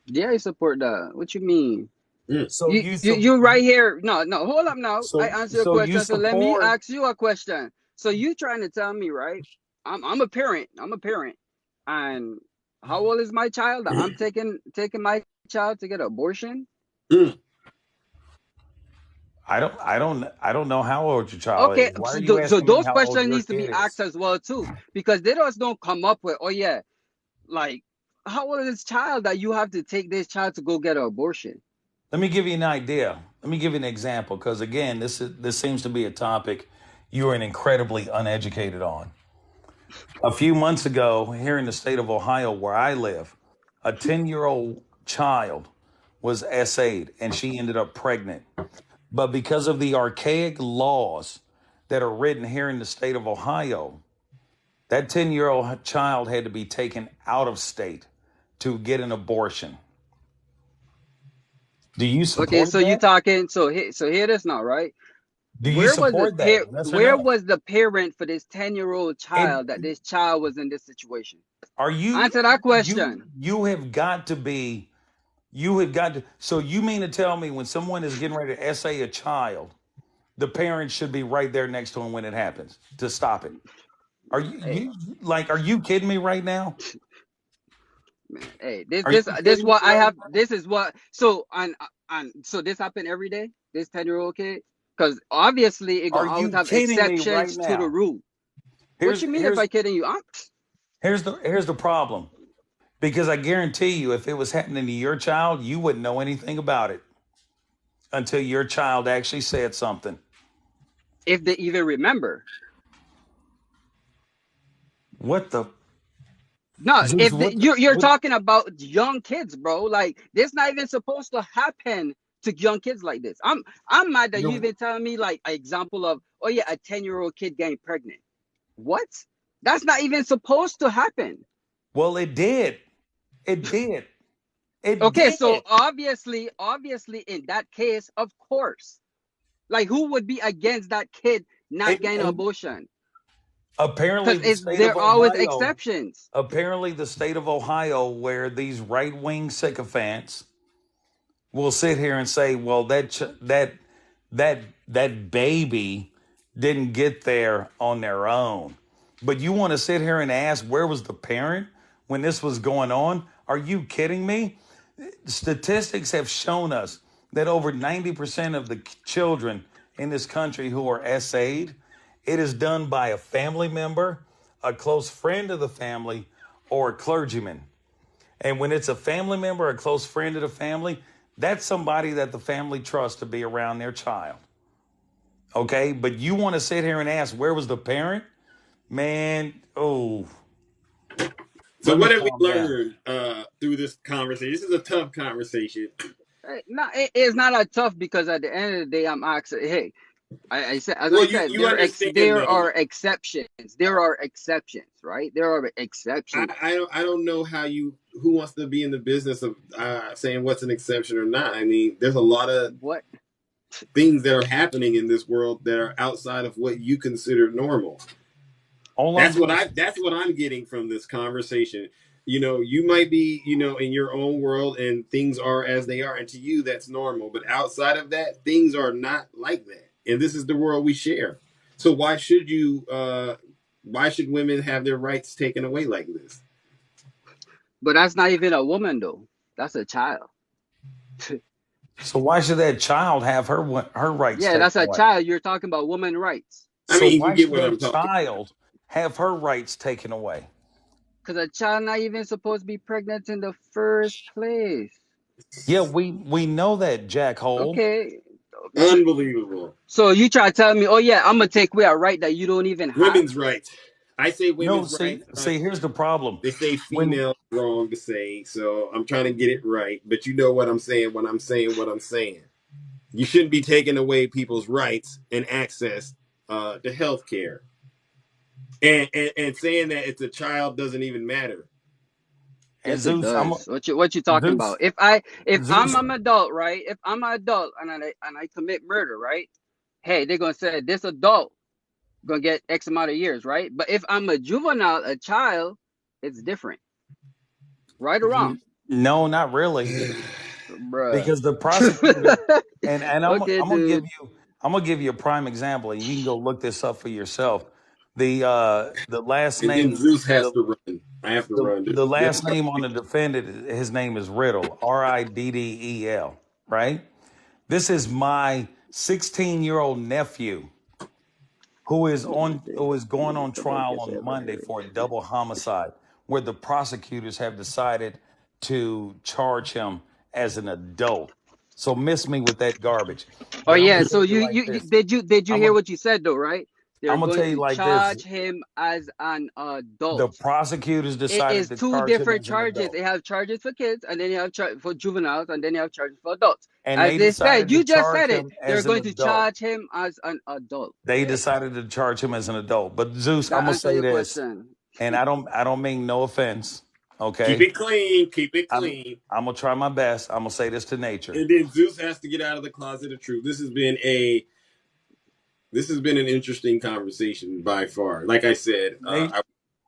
Yeah, I support that. What you mean? Mm. So you You right here. No, hold up now. I answer your so you question. So let me support. ask you a question. So you trying to tell me, right? I'm a parent. I'm a parent. And how old is my child? I'm taking my child to get an abortion? Mm. I don't know how old your child Okay, is. Why are so, you so asking me those how old questions your needs to be kid asked is? as well too, because they just don't come up with, oh yeah, like how old is this child that you have to take this child to go get an abortion? Let me give you an idea. Let me give you an example, because again, this seems to be a topic you are incredibly uneducated on. A few months ago, here in the state of Ohio, where I live, a 10-year-old child was SA'd and she ended up pregnant. But because of the archaic laws that are written here in the state of Ohio, that 10-year-old child had to be taken out of state to get an abortion. Do you Okay, support so you that? talking so hear this now, right? Do you support that? Yes or Where no? was the parent for this 10-year-old It child that this child was in this situation? are you Answer that you question. you have got to be you have got to so you mean to tell me when someone is getting ready to essay a child, the parents should be right there next to him when it happens to stop it? Are Hey, are you kidding me right now? man, hey, this Are you this this kidding me what I right have. now? This is what so this happen every day. This 10-year-old kid, because obviously it Are gonna always you have kidding me right exceptions to the now? rule. What Here's you mean if I kidding you? here's the problem. Because I guarantee you, if it was happening to your child, you wouldn't know anything about it until your child actually said something. If they even remember. What the No, Zeus? if What the you're what? talking about young kids, bro. Like this not even supposed to happen to young kids like this. I'm mad that you You even telling me like an example of, oh yeah, a 10-year-old kid getting pregnant. What? That's not even supposed to happen. well, it did. It did. It Okay, so did. obviously in that case, of course. Like who would be against that kid not getting an And abortion? apparently, Because the it's state of there always Ohio. exceptions. Apparently, the state of Ohio, where these right wing sycophants will sit here and say, "Well, that baby didn't get there on their own." But you want to sit here and ask where was the parent when this was going on? Are you kidding me? Statistics have shown us that over 90% of the children in this country who are SA'd, it is done by a family member, a close friend of the family, or a clergyman. And when it's a family member, a close friend of the family, that's somebody that the family trusts to be around their child. Okay? But you want to sit here and ask, where was the parent? Man, oh, So let me what have we calm down. learned through this conversation? This is a tough conversation. No, it's not that tough because at the end of the day, I'm asking, hey, I said, as I Well, said, you understand there though. are exceptions. There are exceptions, right? There are exceptions. I don't know how you who wants to be in the business of saying what's an exception or not. I mean, there's a lot of What? things that are happening in this world that are outside of what you consider normal. All I'm going to That's what I'm getting from this conversation. You know, you might be, you know, in your own world and things are as they are, and to you that's normal. But outside of that, things are not like that. And this is the world we share. So why should women have their rights taken away like this? But that's not even a woman though. That's a child. So why should that child have her rights Yeah, taken that's a away? child. You're talking about woman rights. I So mean, you why get should what I'm that talking child have her rights taken away? Because a child not even supposed to be pregnant in the first place. Yeah, we know that, jackhole. Okay. Unbelievable. So you try to tell me, oh yeah, I'm gonna take away a right that you don't even have? Women's rights. I say No, women's see, rights. see, here's the problem. They say When female wrong to say, so I'm trying to get it right. But you know what I'm saying when I'm saying what I'm saying. You shouldn't be taking away people's rights and access to health care. And saying that it's a child doesn't even matter. and Yes, it Zeus, does. What you talking Zeus, about? If I'm Zeus, an adult, right? If I'm an adult and I commit murder, right? Hey, they're gonna say this adult gonna get X amount of years, right? But if I'm a juvenile, a child, it's different, right or wrong, no, not really, bruh. because the prosecutor and Okay, dude. I'm gonna give you a prime example, and you can go look this up for yourself. The last And then name Zeus has the to run. I have to run. the This last name on the defendant, his name is Riddle, Riddel, right? This is my 16-year-old nephew who is going on trial on Monday for a double homicide, where the prosecutors have decided to charge him as an adult. So miss me with that garbage. Oh But I'm yeah. gonna tell So you like you this. did you I'm hear gonna what you said though? Right? They're I'm gonna going tell you to like this. charge him as an The adult. prosecutors It decided is to two charge him different as an charges. adult. They have charges for kids, and then you have for juveniles, and then you have charges for adults. And As they they said, decided to you just charge said it. him They're as an going to adult. charge him as an adult. They Yeah, decided to charge him as an adult. But Zeus, I'm that gonna answer say your this, question. and I don't mean no offense. Keep Okay. it clean. Keep it I'm clean. I'm gonna try my best. I'm gonna say this to nature. And then Zeus has to get out of the closet of truth. This has been an interesting conversation by far. Like I said, Nate,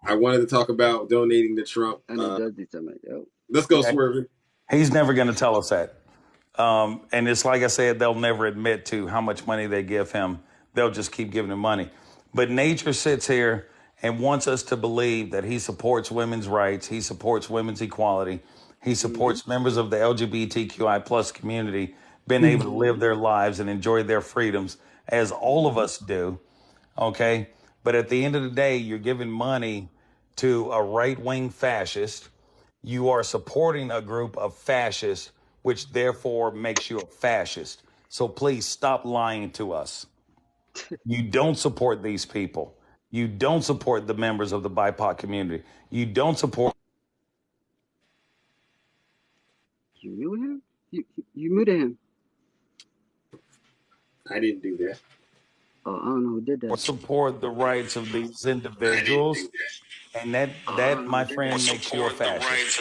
I wanted to talk about donating to Trump. And it does determine. Yep. Let's go, okay. Swerving. He's never gonna tell us that. And it's like I said, they'll never admit to how much money they give him. They'll just keep giving him money. But nature sits here and wants us to believe that he supports women's rights, he supports women's equality, he supports members of the LGBTQI plus community being able to live their lives and enjoy their freedoms as all of us do. Okay. But at the end of the day, you're giving money to a right wing fascist. You are supporting a group of fascists, which therefore makes you a fascist. So please stop lying to us. You don't support these people. You don't support the members of the BIPOC community. You don't support. You muted him. You muted him. I didn't do that. Oh, I don't know who did that. Support the rights of these individuals, and that my friend makes you a fascist.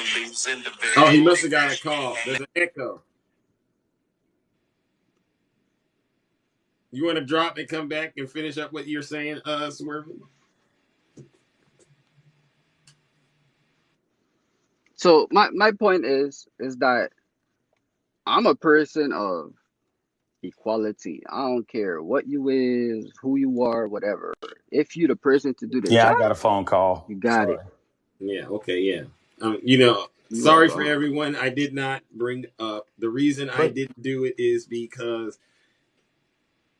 Oh, he must have got a call. There's an echo. You want to drop and come back and finish up what you're saying, Swerving? So my point is that I'm a person of equality. I don't care what you is, who you are, whatever. If you the person to do the Yeah, job, I got a phone call. you got it. Yeah, okay, yeah. You Sorry right, for bro. everyone. I did not bring up. The reason I But didn't do it is because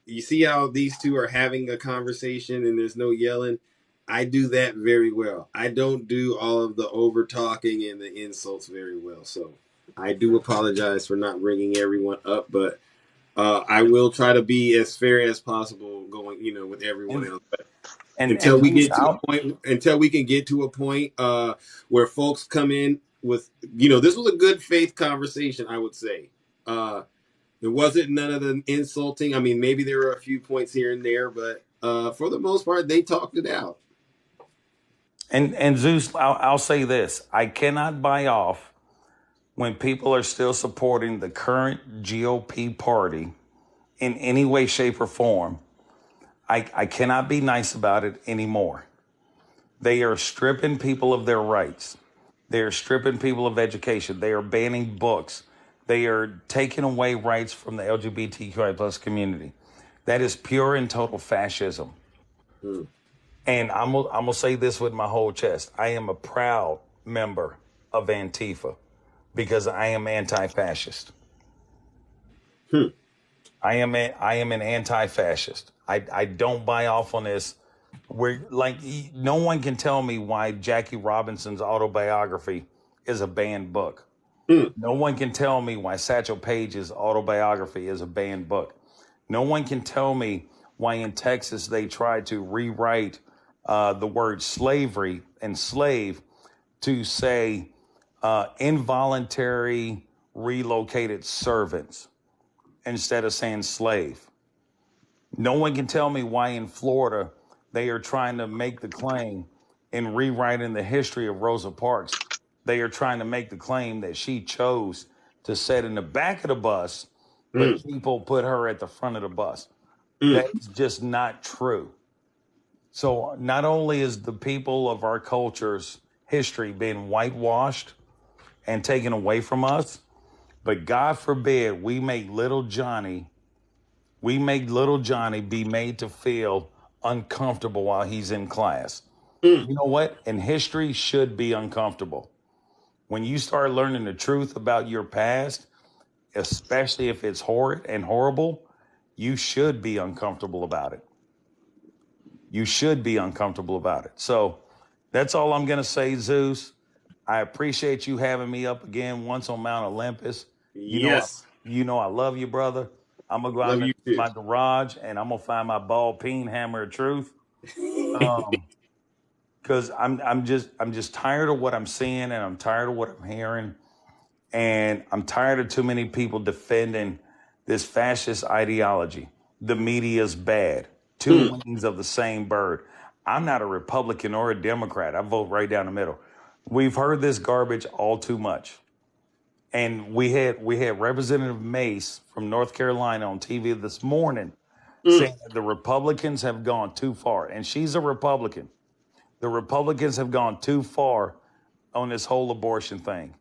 you see how these two are having a conversation and there's no yelling. I do that very well. I don't do all of the over talking and the insults very well. So I do apologize for not bringing everyone up, but I will try to be as fair as possible going, with everyone and else. and Until and we Zeus, get to a point, until we can get to a point where folks come in with, this was a good faith conversation, I would say. There wasn't none of the insulting. I mean, maybe there were a few points here and there, but for the most part, they talked it out. and Zeus, I'll say this: I cannot buy off when people are still supporting the current GOP party in any way, shape, or form. I cannot be nice about it anymore. They are stripping people of their rights. They are stripping people of education. They are banning books. They are taking away rights from the LGBTQI plus community. That is pure and total fascism. And I'm gonna say this with my whole chest. I am a proud member of Antifa because I am anti-fascist. I am an anti-fascist. I don't buy off on this. Where like no one can tell me why Jackie Robinson's autobiography is a banned book. No one can tell me why Satchel Paige's autobiography is a banned book. No one can tell me why in Texas they tried to rewrite the word slavery and slave to say involuntary relocated servants instead of saying slave. No one can tell me why in Florida they are trying to make the claim in rewriting the history of Rosa Parks. They are trying to make the claim that she chose to sit in the back of the bus, but people put her at the front of the bus. That's just not true. So not only is the people of our culture's history being whitewashed and taken away from us, but God forbid we make little Johnny be made to feel uncomfortable while he's in class. You know what? And history should be uncomfortable. When you start learning the truth about your past, especially if it's horrid and horrible, you should be uncomfortable about it. You should be uncomfortable about it. So that's all I'm going to say, Zeus. I appreciate you having me up again once on Mount Olympus. You know, Yes. You know I love you, brother. I'm gonna go out Love you in too. my garage and I'm gonna find my ball peen hammer of truth. Because I'm just tired of what I'm seeing and I'm tired of what I'm hearing. And I'm tired of too many people defending this fascist ideology. The media's bad. Two wings of the same bird. I'm not a Republican or a Democrat. I vote right down the middle. We've heard this garbage all too much. And we had Representative Mace from North Carolina on TV this morning saying that the Republicans have gone too far. And she's a Republican. The Republicans have gone too far on this whole abortion thing.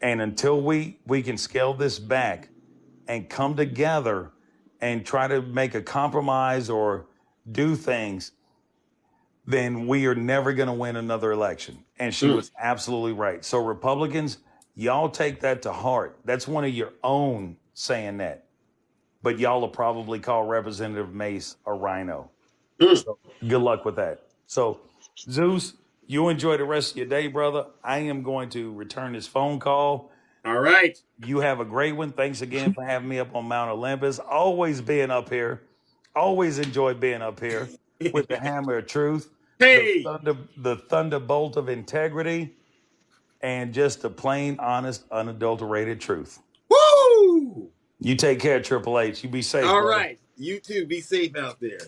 And until we can scale this back and come together and try to make a compromise or do things, then we are never going to win another election. And she was absolutely right. So Republicans, y'all take that to heart. That's one of your own saying that. But y'all will probably call Representative Mace a rhino. So good luck with that. So Zeus, you enjoy the rest of your day, brother. I am going to return this phone call. All right. You have a great one. Thanks again for having me up on Mount Olympus. Always being up here. Always enjoy being up here with the hammer of truth, Hey. the thunderbolt of integrity, and just the plain, honest, unadulterated truth. Woo! You take care, Triple H. You be safe. All brother. right. You too. Be safe out there.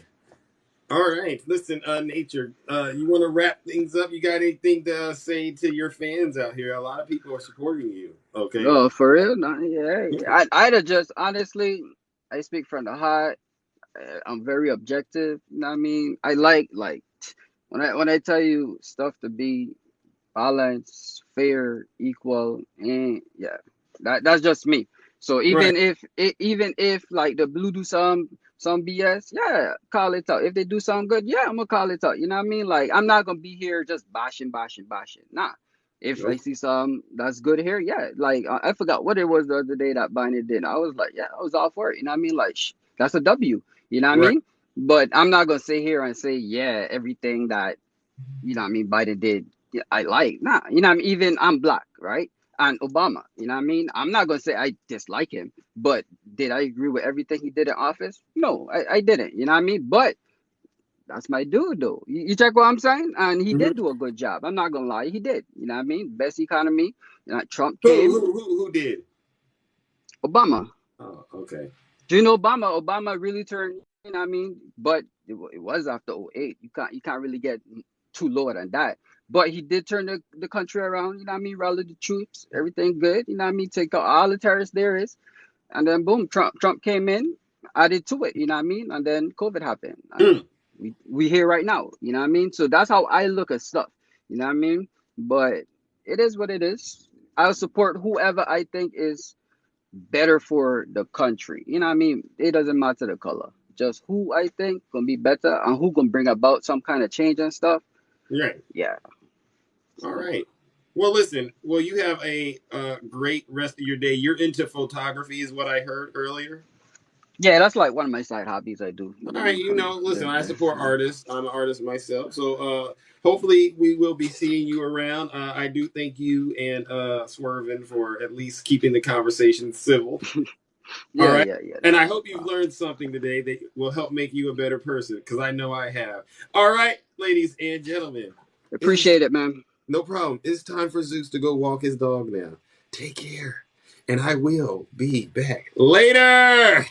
All right. Listen, Nature, you want to wrap things up? You got anything to say to your fans out here? A lot of people are supporting you. Okay. Oh, for real? Nah, yeah. I'd have just honestly, I speak from the heart. I'm very objective. You know what I mean? I like when I tell you stuff to be balanced, fair, equal, and yeah, that's just me. So Right. even if like the blue do some BS, yeah, call it out. If they do something good, yeah, I'm gonna call it out. You know what I mean? Like I'm not gonna be here just bashing. Nah. If I Nope. see some that's good here, yeah. Like I forgot what it was the other day that Biden did. I was like, yeah, I was all for it. You know what I mean? Like that's a W. You know what I Right. mean? But I'm not gonna sit here and say, yeah, everything that you know what I mean Biden did, yeah, I like. Nah, you know what I mean? Even I'm black, right? And Obama, you know what I mean? I'm not gonna say I dislike him, but did I agree with everything he did in office? No, I didn't. You know what I mean? But that's my dude, though. You check what I'm saying? And he did do a good job. I'm not gonna lie, he did. You know what I mean? Best economy. You know, Trump came. Who did? Obama. Oh, okay. Do you know Obama? Obama really turned. You know what I mean? But it was after '08. You can't really get too lower than that. But he did turn the country around. You know what I mean? Rally the troops. Everything good. You know what I mean? Take out all the terrorists there is. And then boom, Trump came in, added to it. You know what I mean? And then COVID happened. And we here right now. You know what I mean? So that's how I look at stuff. You know what I mean? But it is what it is. I'll support whoever I think is better for the country. You know what I mean? It doesn't matter the color. Just who I think gonna be better and who gonna bring about some kind of change and stuff. Right. Yeah. All right. Well, listen. Well, you have a great rest of your day. You're into photography, is what I heard earlier. Yeah, that's like one of my side hobbies I do. All right. Listen, I support artists. I'm an artist myself. So hopefully we will be seeing you around. I do thank you and Swervin for at least keeping the conversation civil. Yeah, All right. yeah. And I hope you've learned something today that will help make you a better person, because I know I have. All right, ladies and gentlemen. Appreciate it, man. No problem. It's time for Zeus to go walk his dog now. Take care. And I will be back later.